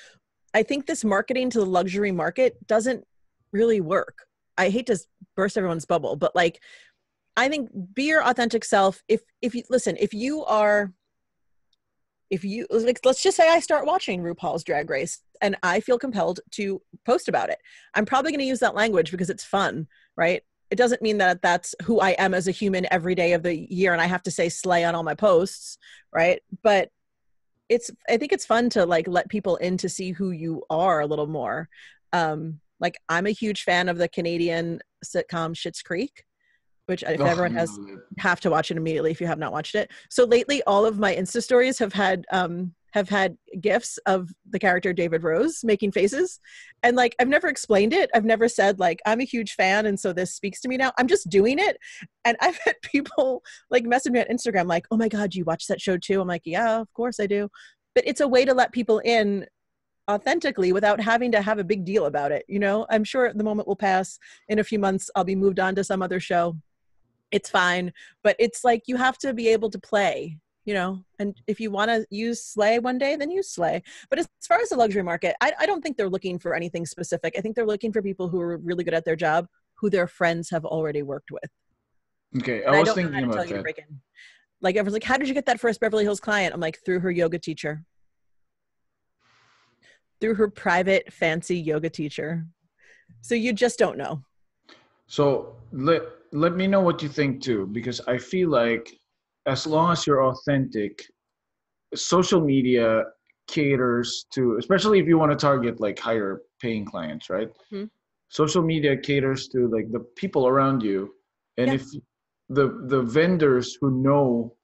I think this marketing to the luxury market doesn't really work. I hate to burst everyone's bubble, but like, I think be your authentic self. If you listen, if you like, let's just say I start watching RuPaul's Drag Race and I feel compelled to post about it. I'm probably going to use that language because it's fun, right? It doesn't mean that that's who I am as a human every day of the year and I have to say slay on all my posts, right? But I think it's fun to like let people in to see who you are a little more. Like I'm a huge fan of the Canadian sitcom Schitt's Creek, which if Oh, everyone has, have to watch it immediately if you have not watched it. So lately, all of my Insta stories have had gifs of the character David Rose making faces, and like I've never explained it. I've never said like I'm a huge fan and so this speaks to me now. I'm just doing it, and I've had people like message me on Instagram like, "Oh my God, you watch that show too?" I'm like, "Yeah, of course I do," but it's a way to let people in authentically without having to have a big deal about it. You know, I'm sure the moment will pass. In a few months, I'll be moved on to some other show. It's fine, but it's like you have to be able to play, you know, and if you want to use slay one day, then use slay. But as far as the luxury market, I don't think they're looking for anything specific. I think they're looking for people who are really good at their job, who their friends have already worked with. okay. I And I was don't know how thinking to tell about you to that. break in. Like everyone's like, how did you get that first Beverly Hills client? I'm like, through her yoga teacher, through her private fancy yoga teacher. So you just don't know. So let me know what you think too, because I feel like as long as you're authentic, social media caters to, especially if you want to target like higher paying clients, right? Hmm. Social media caters to like the people around you, and Yeah. if the vendors who know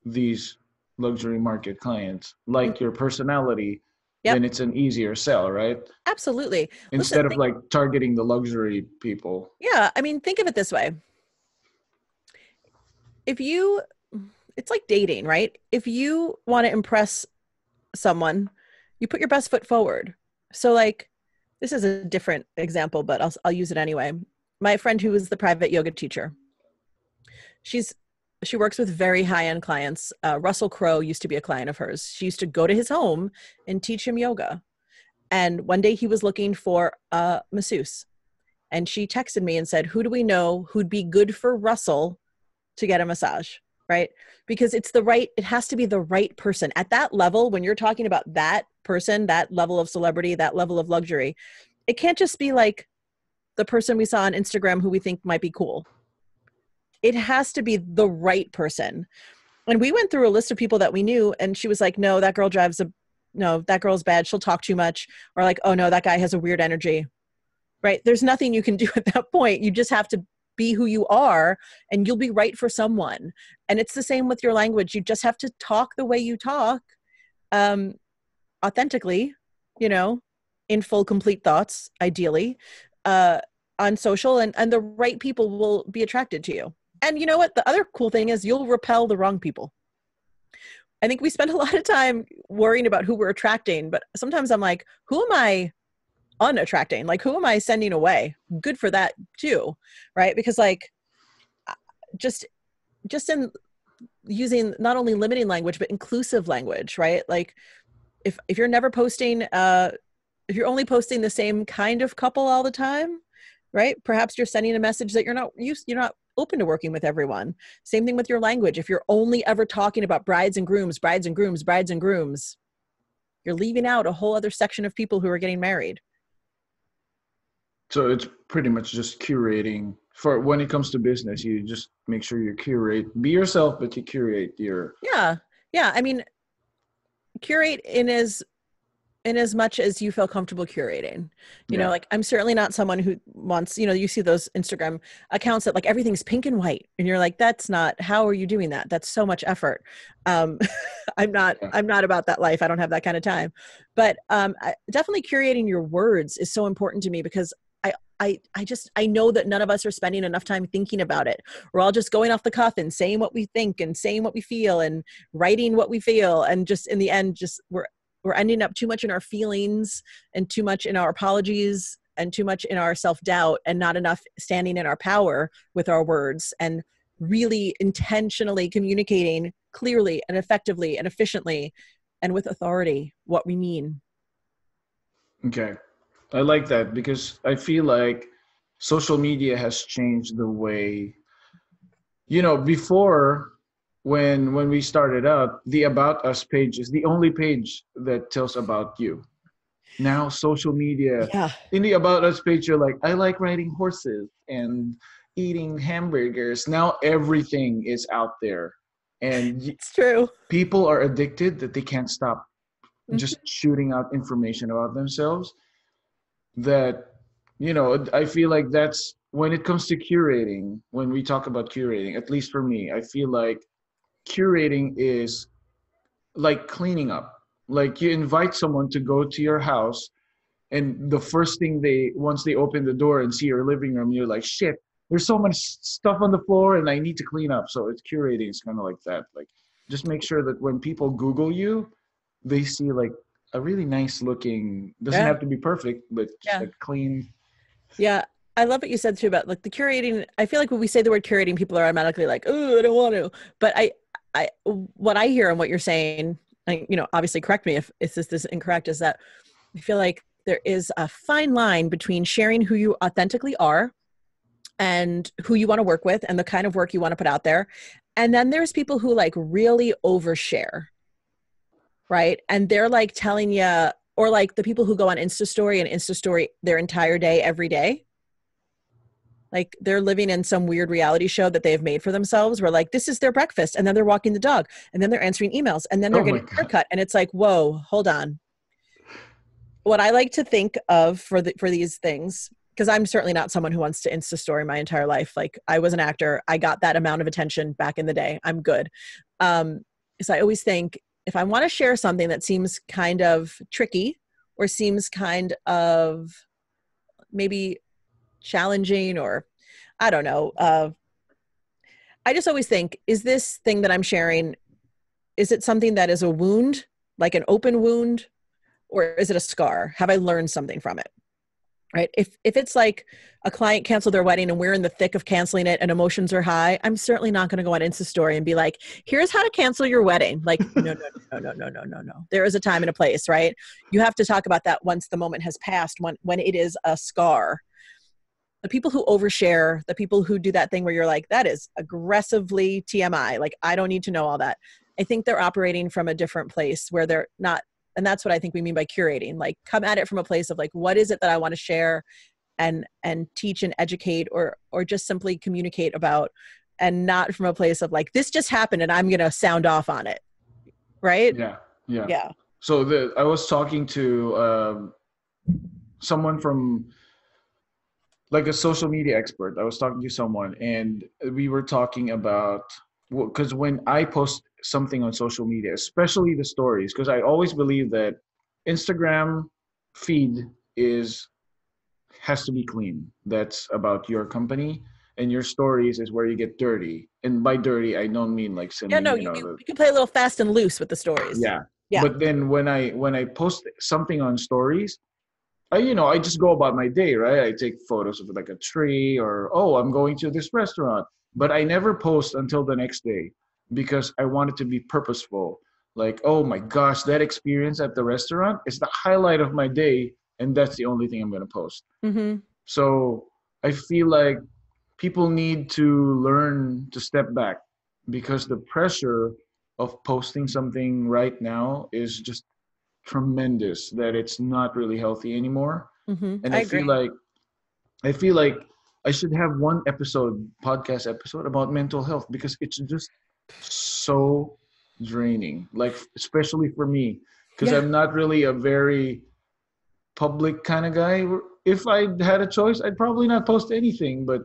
these luxury market clients like Mhm. your personality, Yep. then it's an easier sell, right? Absolutely. Listen, Instead of like targeting the luxury people. yeah, I mean, think of it this way. If you It's like dating, right? If you want to impress someone, you put your best foot forward. So like this is a different example, but I'll use it anyway. My friend who is the private yoga teacher, she's she works with very high-end clients. Russell Crowe used to be a client of hers. She used to go to his home and teach him yoga. And one day he was looking for a masseuse. And she texted me and said, "Who do we know who'd be good for Russell to get a massage?" Right? Because it has to be the right person at that level. When you're talking about that person, that level of celebrity, that level of luxury, it can't just be like the person we saw on Instagram who we think might be cool. It has to be the right person. And we went through a list of people that we knew, and she was like, "No, that girl no, that girl's bad. She'll talk too much." Or like, "Oh no, that guy has a weird energy." Right? There's nothing you can do at that point. You just have to be who you are and you'll be right for someone. And it's the same with your language. You just have to talk the way you talk, um, authentically, you know, in full, complete thoughts, ideally, uh, on social, and the right people will be attracted to you. And you know what? The other cool thing is you'll repel the wrong people. I think we spend a lot of time worrying about who we're attracting, but sometimes I'm like, who am I unattracting? Like, who am I sending away? Good for that too, right? Because like, just just in using not only limiting language but inclusive language, right? Like, if you're never posting, if you're only posting the same kind of couple all the time, right? Perhaps you're sending a message that you're not open to working with everyone. Same thing with your language. If you're only ever talking about brides and grooms, brides and grooms, brides and grooms, you're leaving out a whole other section of people who are getting married. So it's pretty much just curating for when it comes to business. You just make sure you curate, be yourself, but you curate your. Yeah. Yeah. I mean, curate in as much as you feel comfortable curating. You know, Yeah. like I'm certainly not someone who wants, you know, you see those Instagram accounts that like everything's pink and white and you're like, that's not, how are you doing that? That's so much effort. um Yeah. I'm not about that life. I don't have that kind of time. But definitely curating your words is so important to me because I know that none of us are spending enough time thinking about it. We're all just going off the cuff and saying what we think and saying what we feel and writing what we feel, and just in the end just we're ending up too much in our feelings and too much in our apologies and too much in our self-doubt and not enough standing in our power with our words and really intentionally communicating clearly and effectively and efficiently and with authority what we mean. Okay. I like that because I feel like social media has changed the way, before when we started out, the about us page is the only page that tells about you. Now social media, Yeah, in the about us page, you're like, I like riding horses and eating hamburgers. Now everything is out there. And it's true. people are addicted that they can't stop just Mhm. shooting out information about themselves that I feel like that's when it comes to curating. When we talk about curating, at least for me, I feel like curating is like cleaning up. Like you invite someone to go to your house, and the first thing they once they open the door and see your living room, you're like, shit, there's so much stuff on the floor and I need to clean up. So it's curating. It's kind of like that. Like just make sure that when people Google you, they see like a really nice looking, doesn't Yeah, have to be perfect, but just yeah, a clean. yeah. I love what you said too about like the curating. I feel like when we say the word curating, people are automatically like, "Oh, I don't want to." But what I hear and what you're saying, and obviously correct me if this is incorrect, is that I feel like there is a fine line between sharing who you authentically are and who you want to work with and the kind of work you want to put out there. And then there's people who like really overshare, right? And they're like telling you, or like the people who go on Insta story and Insta story their entire day, every day. Like they're living in some weird reality show that they've made for themselves where like this is their breakfast and then they're walking the dog and then they're answering emails and then they're Oh my getting a god. haircut. And it's like, whoa, hold on. What I like to think of for these things, because I'm certainly not someone who wants to Insta story my entire life. Like I was an actor. I got that amount of attention back in the day. I'm good. Um, so I always think if I want to share something that seems kind of tricky or seems kind of maybe challenging or I don't know, I just always think, is this thing that I'm sharing, is it something that is a wound, like an open wound, or is it a scar? Have I learned something from it? Right. If it's like a client canceled their wedding and we're in the thick of canceling it and emotions are high, I'm certainly not going to go on Insta story and be like, here's how to cancel your wedding. Like, no, no, no, no, no, no, no, no. There is a time and a place, right? You have to talk about that once the moment has passed, when it is a scar. The people who overshare, the people who do that thing where you're like, that is aggressively TMI. Like, I don't need to know all that. I think they're operating from a different place where they're not. And that's what I think we mean by curating. Like, come at it from a place of like, what is it that I want to share and teach and educate or just simply communicate about, and not from a place of like, this just happened and I'm going to sound off on it. Right. Yeah, yeah. Yeah. So I was talking to someone from like a social media expert. I was talking to someone, and we were talking about, because when I post something on social media, especially the stories, because I always believe that Instagram feed is has to be clean. That's about your company, and your stories is where you get dirty. And by dirty, I don't mean like Yeah. sending, No, you can play a little fast and loose with the stories. yeah. Yeah. But then when I post something on stories, I just go about my day, right? I take photos of like a tree or, oh, I'm going to this restaurant. But I never post until the next day because I want it to be purposeful. Like, oh my gosh, that experience at the restaurant is the highlight of my day. And that's the only thing I'm going to post. Mm-hmm. So I feel like people need to learn to step back because the pressure of posting something right now is just tremendous, that it's not really healthy anymore. Mm-hmm. And I I feel agree. like I feel like I should have one podcast episode about mental health because it's just so draining. Like especially for me, because Yeah. I'm not really a very public kind of guy. If I had a choice, I'd probably not post anything, but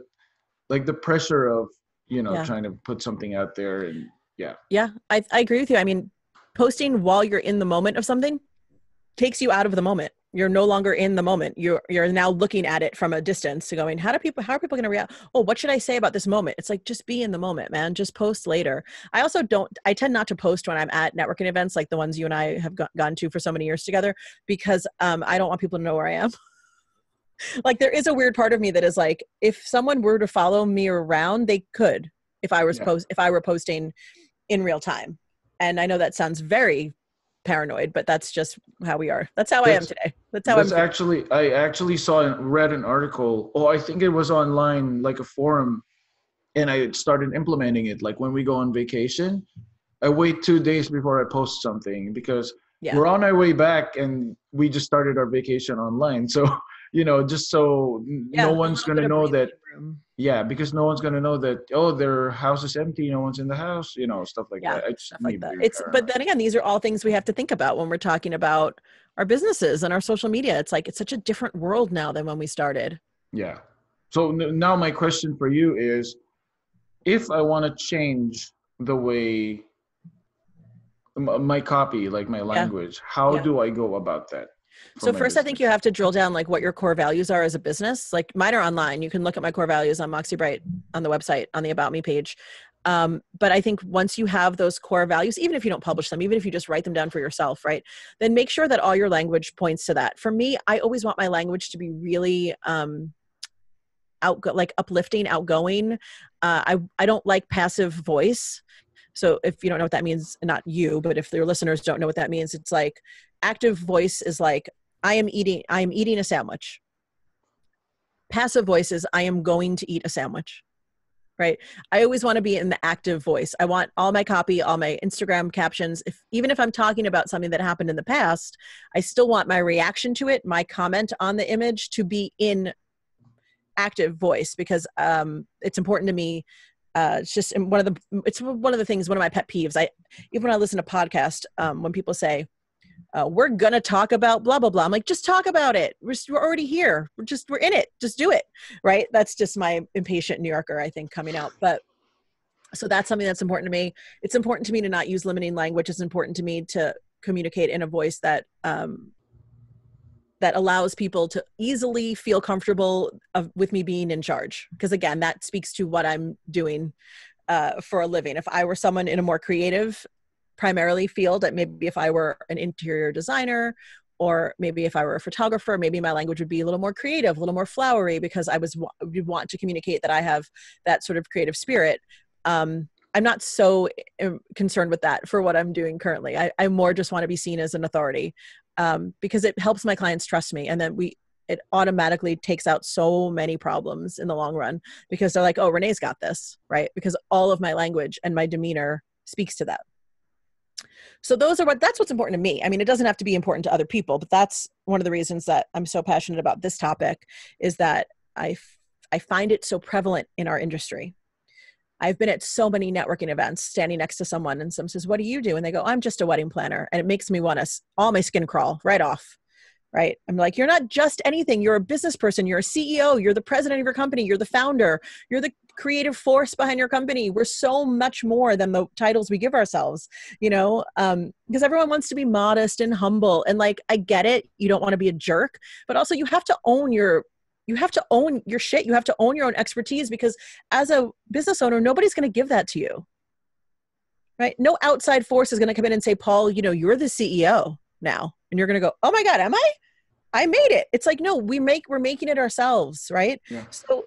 like the pressure of, Yeah. trying to put something out there and yeah. Yeah. I agree with you. I mean, posting while you're in the moment of something takes you out of the moment. You're no longer in the moment. You're now looking at it from a distance to going, how are people going to react? Oh, what should I say about this moment? It's like, just be in the moment, man. Just post later. I tend not to post when I'm at networking events like the ones you and I have gone to for so many years together, because I don't want people to know where I am. Like there is a weird part of me that is like, if someone were to follow me around, they could, Yeah. if I were posting in real time. And I know that sounds very paranoid, but that's just how we are. That's how I am That's today. That's how I'm feeling. I actually read an article. Oh, I think it was online, like a forum, and I started implementing it. Like when we go on vacation, I wait 2 days before I post something because Yeah. we're on our way back and we just started our vacation online. So, just so no Yeah. A one's little going bit to of know breathing that, room. yeah, because no one's going to know that, oh, their house is empty. No one's in the house, stuff like Yeah. that. It's Stuff just me like that. being It's, but paranoid. then again, these are all things we have to think about when we're talking about our businesses and our social media. It's like, it's such a different world now than when we started. Yeah. So now my question for you is, if I want to change the way my copy, like my Yeah. language, how Yeah. do I go about that for So my first, I think you business? have to drill down like what your core values are as a business. Like mine are online. You can look at my core values on Moxie Bright on the website on the About Me page. But I think once you have those core values, even if you don't publish them, even if you just write them down for yourself, right? Then make sure that all your language points to that. For me, I always want my language to be really like uplifting, outgoing. I don't like passive voice. So if you don't know what that means, not you, but if your listeners don't know what that means, it's like active voice is like, I am eating a sandwich. Passive voice is I am going to eat a sandwich, right? I always want to be in the active voice. I want all my copy, all my Instagram captions. Even if I'm talking about something that happened in the past, I still want my reaction to it, my comment on the image to be in active voice because it's important to me. It's one of the things, one of my pet peeves. Even when I listen to podcasts, when people say, we're going to talk about blah, blah, blah. I'm like, just talk about it. We're already here. We're in it. Just do it. Right. That's just my impatient New Yorker, I think, coming out. But so that's something that's important to me. It's important to me to not use limiting language. It's important to me to communicate in a voice that, that allows people to easily feel comfortable with me being in charge. Because again, that speaks to what I'm doing for a living. If I were someone in a more creative, primarily field, that maybe if I were an interior designer, or maybe if I were a photographer, maybe my language would be a little more creative, a little more flowery, because would want to communicate that I have that sort of creative spirit. I'm not so concerned with that for what I'm doing currently. I more just want to be seen as an authority because it helps my clients trust me. And then it automatically takes out so many problems in the long run because they're like, oh, Renee's got this, right? Because all of my language and my demeanor speaks to that. So that's what's important to me. I mean, it doesn't have to be important to other people, but that's one of the reasons that I'm so passionate about this topic is that I find it so prevalent in our industry. I've been at so many networking events standing next to someone and someone says, what do you do? And they go, I'm just a wedding planner. And it makes me want to, all my skin crawl right off. Right. I'm like, you're not just anything. You're a business person. You're a CEO. You're the president of your company. You're the founder. You're the creative force behind your company. We're so much more than the titles we give ourselves, because everyone wants to be modest and humble. And like, I get it. You don't want to be a jerk, but also you have to own your shit. You have to own your own expertise because as a business owner, nobody's going to give that to you. Right. No outside force is going to come in and say, Paul, you're the CEO now. And you're going to go, oh my God, am I made it. It's like, no, we're making it ourselves. Right. Yeah. So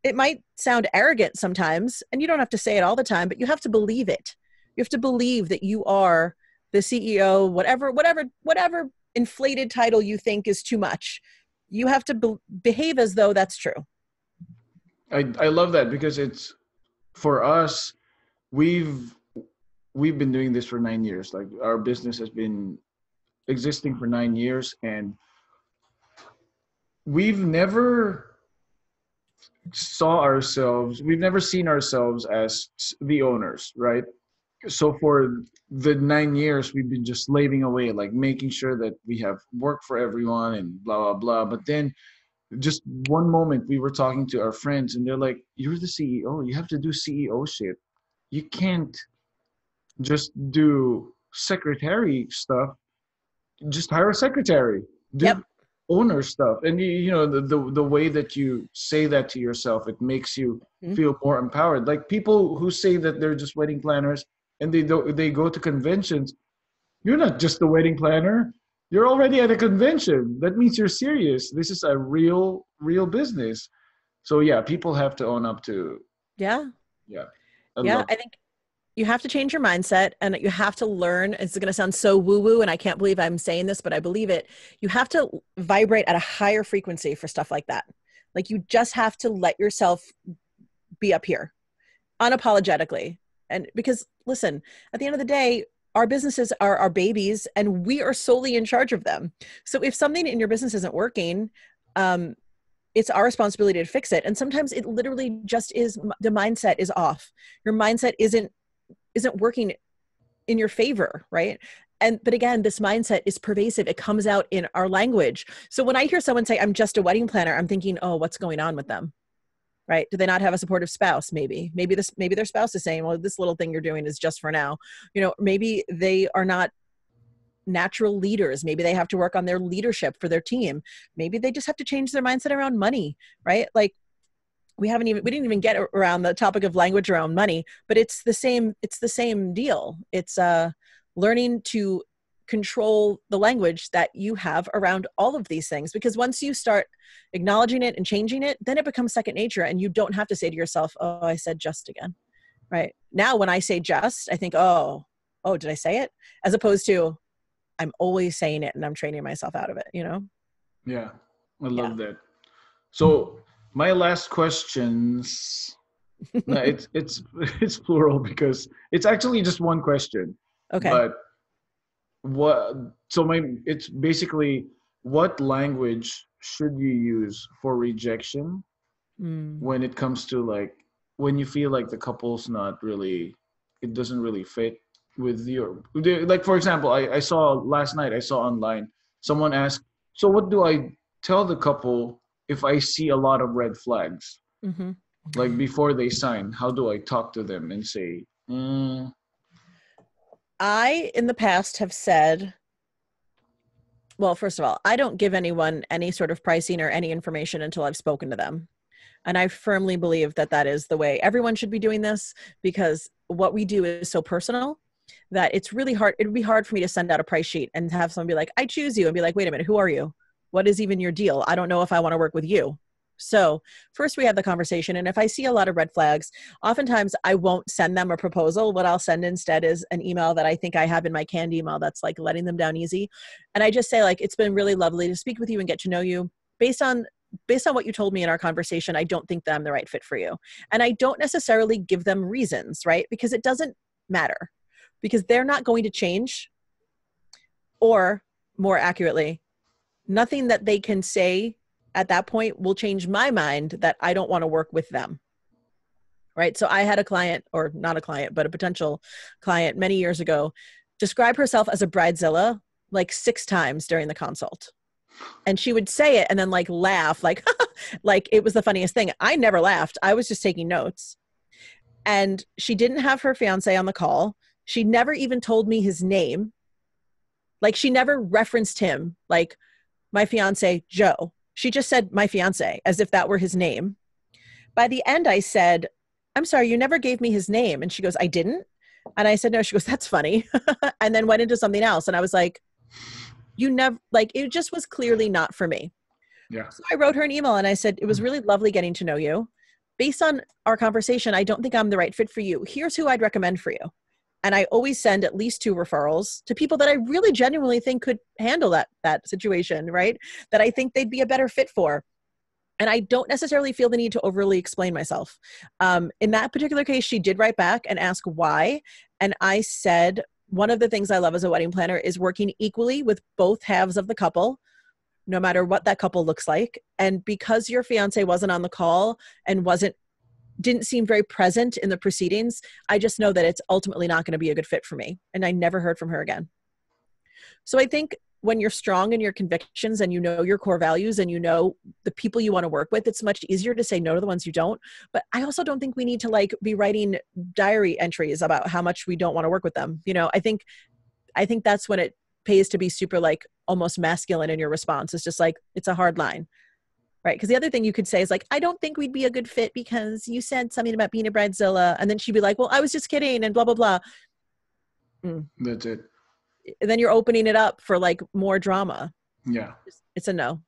it might sound arrogant sometimes, and you don't have to say it all the time, but you have to believe it. You have to believe that you are the CEO, whatever inflated title you think is too much. You have to behave as though that's true. I love that because it's for us, we've been doing this for 9 years. Like our business has been existing for 9 years and we've never we've never seen ourselves as the owners, right? So for the 9 years, we've been just slaving away, like making sure that we have work for everyone and blah, blah, blah. But then just one moment we were talking to our friends and they're like, you're the CEO. You have to do CEO shit. You can't just do secretary stuff. Just hire a secretary. Yep. Do owner stuff. And the way that you say that to yourself, it makes you feel more empowered. Like people who say that they're just wedding planners and they go to conventions. You're not just a wedding planner. You're already at a convention. That means you're serious. This is a real business. So yeah, people have to own up to. Yeah. Yeah. Yeah. I think you have to change your mindset, and you have to learn. It's going to sound so woo-woo, and I can't believe I'm saying this, but I believe it. You have to vibrate at a higher frequency for stuff like that. Like, you just have to let yourself be up here unapologetically. And because, listen, at the end of the day, our businesses are our babies, and we are solely in charge of them. So if something in your business isn't working, it's our responsibility to fix it. And sometimes it literally just is, the mindset is off. Your mindset isn't working in your favor, right? But again, this mindset is pervasive. It comes out in our language. So when I hear someone say, I'm just a wedding planner, I'm thinking, oh, what's going on with them? Right? Do they not have a supportive spouse? Maybe their spouse is saying, well, this little thing you're doing is just for now. Maybe they are not natural leaders. Maybe they have to work on their leadership for their team. Maybe they just have to change their mindset around money, right? Like, we didn't even get around the topic of language around money, but it's the same deal. It's learning to control the language that you have around all of these things, because once you start acknowledging it and changing it, then it becomes second nature, and you don't have to say to yourself, oh, I said just again. Right? Now, when I say just, I think, oh, did I say it? As opposed to, I'm always saying it and I'm training myself out of it, Yeah. I love that. So my last questions, no, it's plural because it's actually just one question. Okay. But it's basically, what language should you use for rejection when it comes to, like, when you feel like the couple's not really, it doesn't really fit with your, like, for example, I saw last night, I saw online, someone asked, so what do I tell the couple if I see a lot of red flags? Mm-hmm. Like, before they sign, how do I talk to them and say, I, in the past, have said, well, first of all, I don't give anyone any sort of pricing or any information until I've spoken to them. And I firmly believe that that is the way everyone should be doing this, because what we do is so personal that it's really hard. It would be hard for me to send out a price sheet and have someone be like, I choose you, and be like, wait a minute, who are you? What is even your deal? I don't know if I want to work with you. So first we have the conversation. And if I see a lot of red flags, oftentimes I won't send them a proposal. What I'll send instead is an email that I think I have in my canned email that's like letting them down easy. And I just say, like, it's been really lovely to speak with you and get to know you. Based on what you told me in our conversation, I don't think that I'm the right fit for you. And I don't necessarily give them reasons, right? Because it doesn't matter, because they're not going to change, or more accurately, nothing that they can say at that point will change my mind that I don't want to work with them. Right? So I had a client, or not a client, but a potential client many years ago, describe herself as a bridezilla like 6 times during the consult. And she would say it and then like laugh, like, like it was the funniest thing. I never laughed. I was just taking notes. And she didn't have her fiance on the call. She never even told me his name. Like, she never referenced him, like, my fiance, Joe. She just said my fiance as if that were his name. By the end, I said, I'm sorry, you never gave me his name. And she goes, I didn't. And I said, no. She goes, that's funny. And then went into something else. And I was like, you never, like, it just was clearly not for me. Yeah. So I wrote her an email and I said, it was really lovely getting to know you. Based on our conversation, I don't think I'm the right fit for you. Here's who I'd recommend for you. And I always send at least 2 referrals to people that I really genuinely think could handle that situation, right? That I think they'd be a better fit for. And I don't necessarily feel the need to overly explain myself. In that particular case, she did write back and ask why. And I said, one of the things I love as a wedding planner is working equally with both halves of the couple, no matter what that couple looks like. And because your fiance wasn't on the call and didn't seem very present in the proceedings, I just know that it's ultimately not going to be a good fit for me. And I never heard from her again. So I think when you're strong in your convictions and you know your core values and you know the people you want to work with, it's much easier to say no to the ones you don't. But I also don't think we need to like be writing diary entries about how much we don't want to work with them. I think that's when it pays to be super like almost masculine in your response. It's just like, it's a hard line. Right. Because the other thing you could say is like, I don't think we'd be a good fit because you said something about being a bridezilla. And then she'd be like, well, I was just kidding and blah, blah, blah. That's it. And then you're opening it up for like more drama. Yeah. It's a no.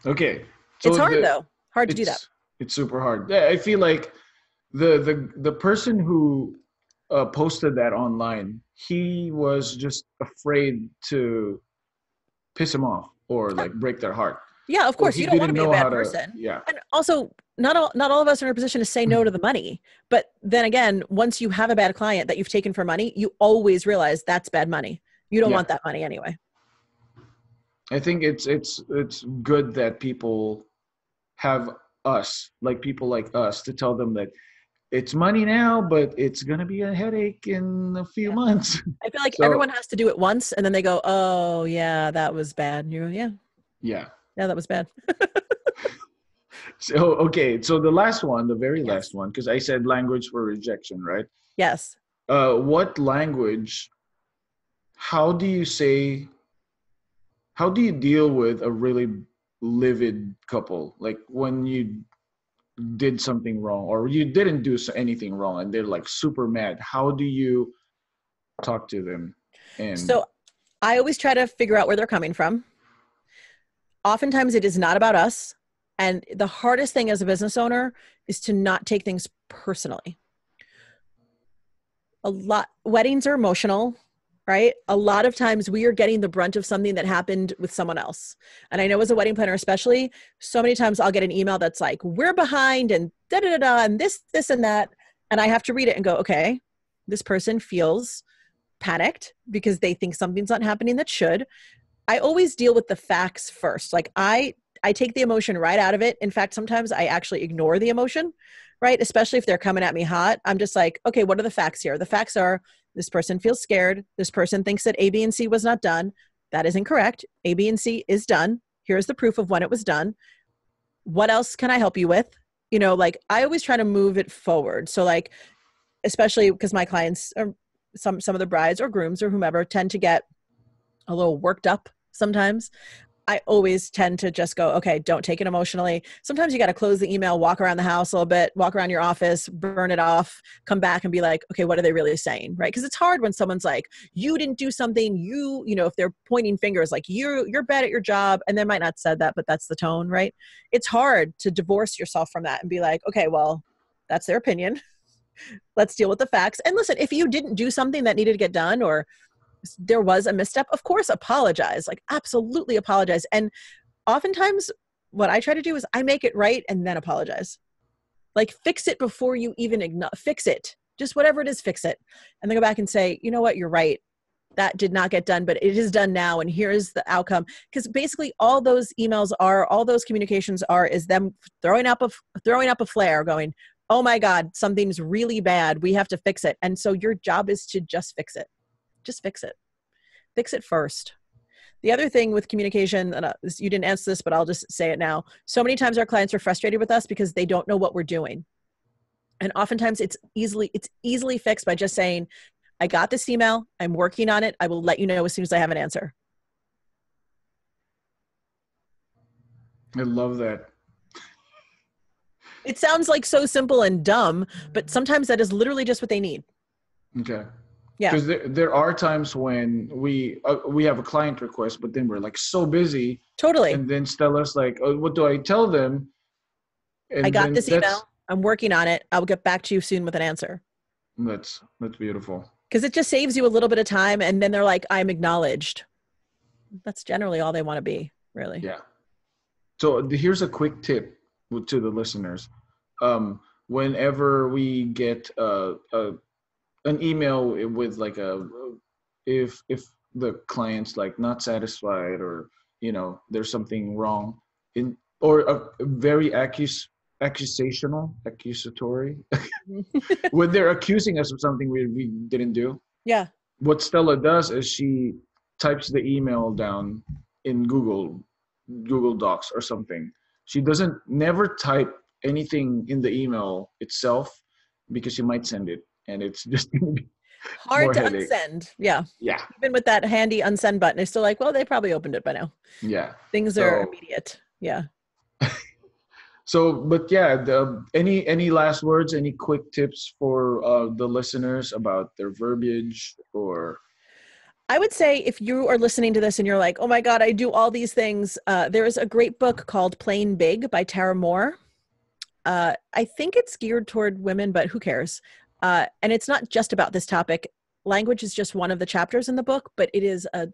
Okay. So it's hard though. Hard to do that. It's super hard. Yeah, I feel like the person who posted that online, he was just afraid to piss him off or like break their heart. Yeah, of So course. he You don't want to didn't be a know how bad to, person. yeah. And also, not all of us are in a position to say no to the money. But then again, once you have a bad client that you've taken for money, you always realize that's bad money. You don't Yeah. want that money anyway. I think it's good that people have us, like people like us, to tell them that it's money now, but it's gonna be a headache in a few Yeah. months. I feel like everyone So has to do it once and then they go, oh yeah, that was bad. And you go, yeah, yeah. yeah, that was bad. So okay, so the last one, the very last Yes. one, because I said language for rejection, right? Yes. What language? How do you say? How do you deal with a really livid couple? Like when you did something wrong or you didn't do anything wrong and they're like super mad. How do you talk to them? And So I always try to figure out where they're coming from. Oftentimes it is not about us. And the hardest thing as a business owner is to not take things personally. Weddings are emotional, right? A lot of times we are getting the brunt of something that happened with someone else. And I know as a wedding planner, especially, so many times I'll get an email that's like, we're behind and da da da da, and this, and that. And I have to read it and go, okay, this person feels panicked because they think something's not happening that should. I always deal with the facts first. Like I take the emotion right out of it. In fact, sometimes I actually ignore the emotion, right? Especially if they're coming at me hot. I'm just like, okay, what are the facts here? The facts are this person feels scared. This person thinks that A, B, and C was not done. That is incorrect. A, B, and C is done. Here's the proof of when it was done. What else can I help you with? You know, like I always try to move it forward. So like, especially because my clients are some of the brides or grooms or whomever tend to get a little worked up sometimes. I always tend to just go, okay, don't take it emotionally. Sometimes you got to close the email, walk around the house a little bit, walk around your office, burn it off, come back and be like, okay, what are they really saying? Right. Because it's hard when someone's like, you didn't do something, you know, if they're pointing fingers, like you're bad at your job. And they might not said that, but that's the tone, right? It's hard to divorce yourself from that and be like, okay, well, that's their opinion. Let's deal with the facts. And listen, if you didn't do something that needed to get done or there was a misstep, of course, apologize, like absolutely apologize. And oftentimes what I try to do is I make it right and then apologize. Like fix it before you even fix it. Just whatever it is, fix it. And then go back and say, you know what, you're right. That did not get done, but it is done now. And here's the outcome. Because basically all those emails are, all those communications are, is them throwing up a flare going, oh my God, something's really bad. We have to fix it. And so your job is to just fix it. Just fix it. Fix it first. The other thing with communication, and you didn't answer this, but I'll just say it now. So many times our clients are frustrated with us because they don't know what we're doing. And oftentimes it's easily fixed by just saying, I got this email. I'm working on it. I will let you know as soon as I have an answer. I love that. It sounds like so simple and dumb, but sometimes that is literally just what they need. Okay. Yeah. Because there are times when we have a client request, but then we're like so busy. Totally. And then Stella's like, oh, what do I tell them? I And got then this email. I'm working on it. I'll get back to you soon with an answer. That's beautiful. Because it just saves you a little bit of time. And then they're like, I'm acknowledged. That's generally all they want to be, really. Yeah. So here's a quick tip to the listeners. Whenever we get an email with like if the client's like not satisfied or there's something wrong in or a very accusatory when they're accusing us of something we didn't do. Yeah. What Stella does is she types the email down in Google Docs or something. She doesn't never type anything in the email itself because she might send it and it's just gonna be hard more to headache. unsend. Yeah. Yeah. Even with that handy unsend button, it's still like, well, they probably opened it by now. Yeah. Things are immediate. Yeah. So, but yeah, any last words, any quick tips for the listeners about their verbiage or? I would say if you are listening to this and you're like, oh my God, I do all these things. There is a great book called Plain Big by Tara Moore. I think it's geared toward women, but who cares? And it's not just about this topic. Language is just one of the chapters in the book, but it is a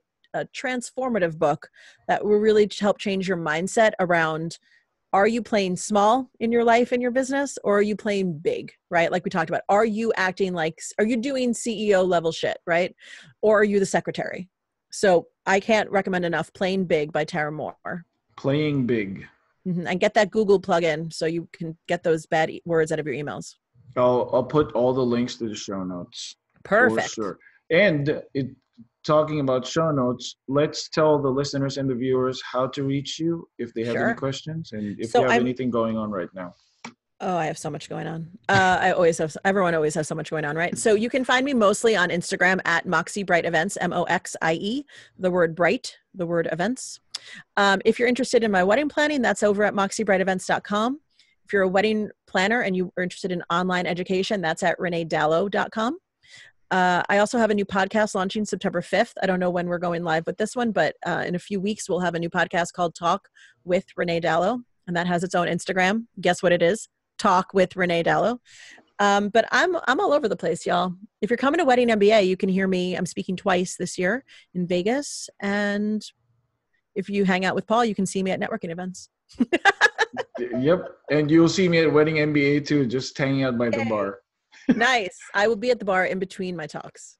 transformative book that will really help change your mindset around, are you playing small in your life and your business, or are you playing big, right? Like we talked about, are you doing CEO level shit, right? Or are you the secretary? So I can't recommend enough Playing Big by Tara Moore. Playing Big. And get that Google plugin so you can get those bad words out of your emails. I'll put all the links to the show notes. Perfect. For sure. And talking about show notes, let's tell the listeners and the viewers how to reach you if they have any questions and if you have anything going on right now. Oh, I have so much going on. Everyone always has so much going on, right? So you can find me mostly on Instagram at Moxie Bright Events, MOXIE, the word bright, the word events. If you're interested in my wedding planning, that's over at moxiebrightevents.com. If you're a wedding planner and you are interested in online education, that's at reneedalo.com. I also have a new podcast launching September 5th. I don't know when we're going live with this one, but in a few weeks, we'll have a new podcast called Talk with Renee Dalo, and that has its own Instagram. Guess what it is? Talk with Renee Dalo. But I'm all over the place, y'all. If you're coming to Wedding MBA, you can hear me. I'm speaking twice this year in Vegas. And if you hang out with Paul, you can see me at networking events. Yep. And you'll see me at Wedding MBA too, just hanging out by the bar. Nice. I will be at the bar in between my talks.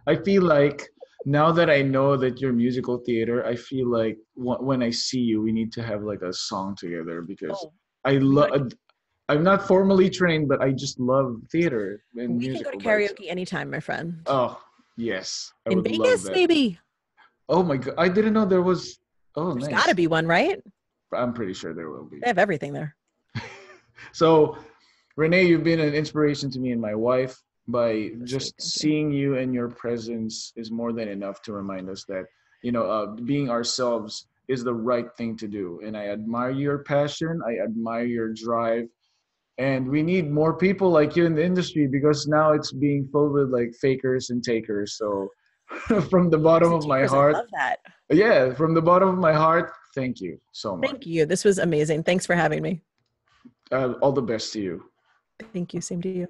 I feel like now that I know that you're musical theater, I feel like when I see you, we need to have like a song together because I'm not formally trained, but I just love theater and we musical. We can go to karaoke anytime, my friend. Oh, yes. In Vegas, maybe. Oh my God. I didn't know there was. Oh, There's got to be one, right? I'm pretty sure there will be. They have everything there. So, Renee, you've been an inspiration to me and my wife. By just seeing you and your presence is more than enough to remind us that, being ourselves is the right thing to do. And I admire your passion. I admire your drive. And we need more people like you in the industry because now it's being filled with like fakers and takers. So from the bottom of my heart. I love that. Yeah, from the bottom of my heart, thank you so much. Thank you. This was amazing. Thanks for having me. All the best to you. Thank you. Same to you.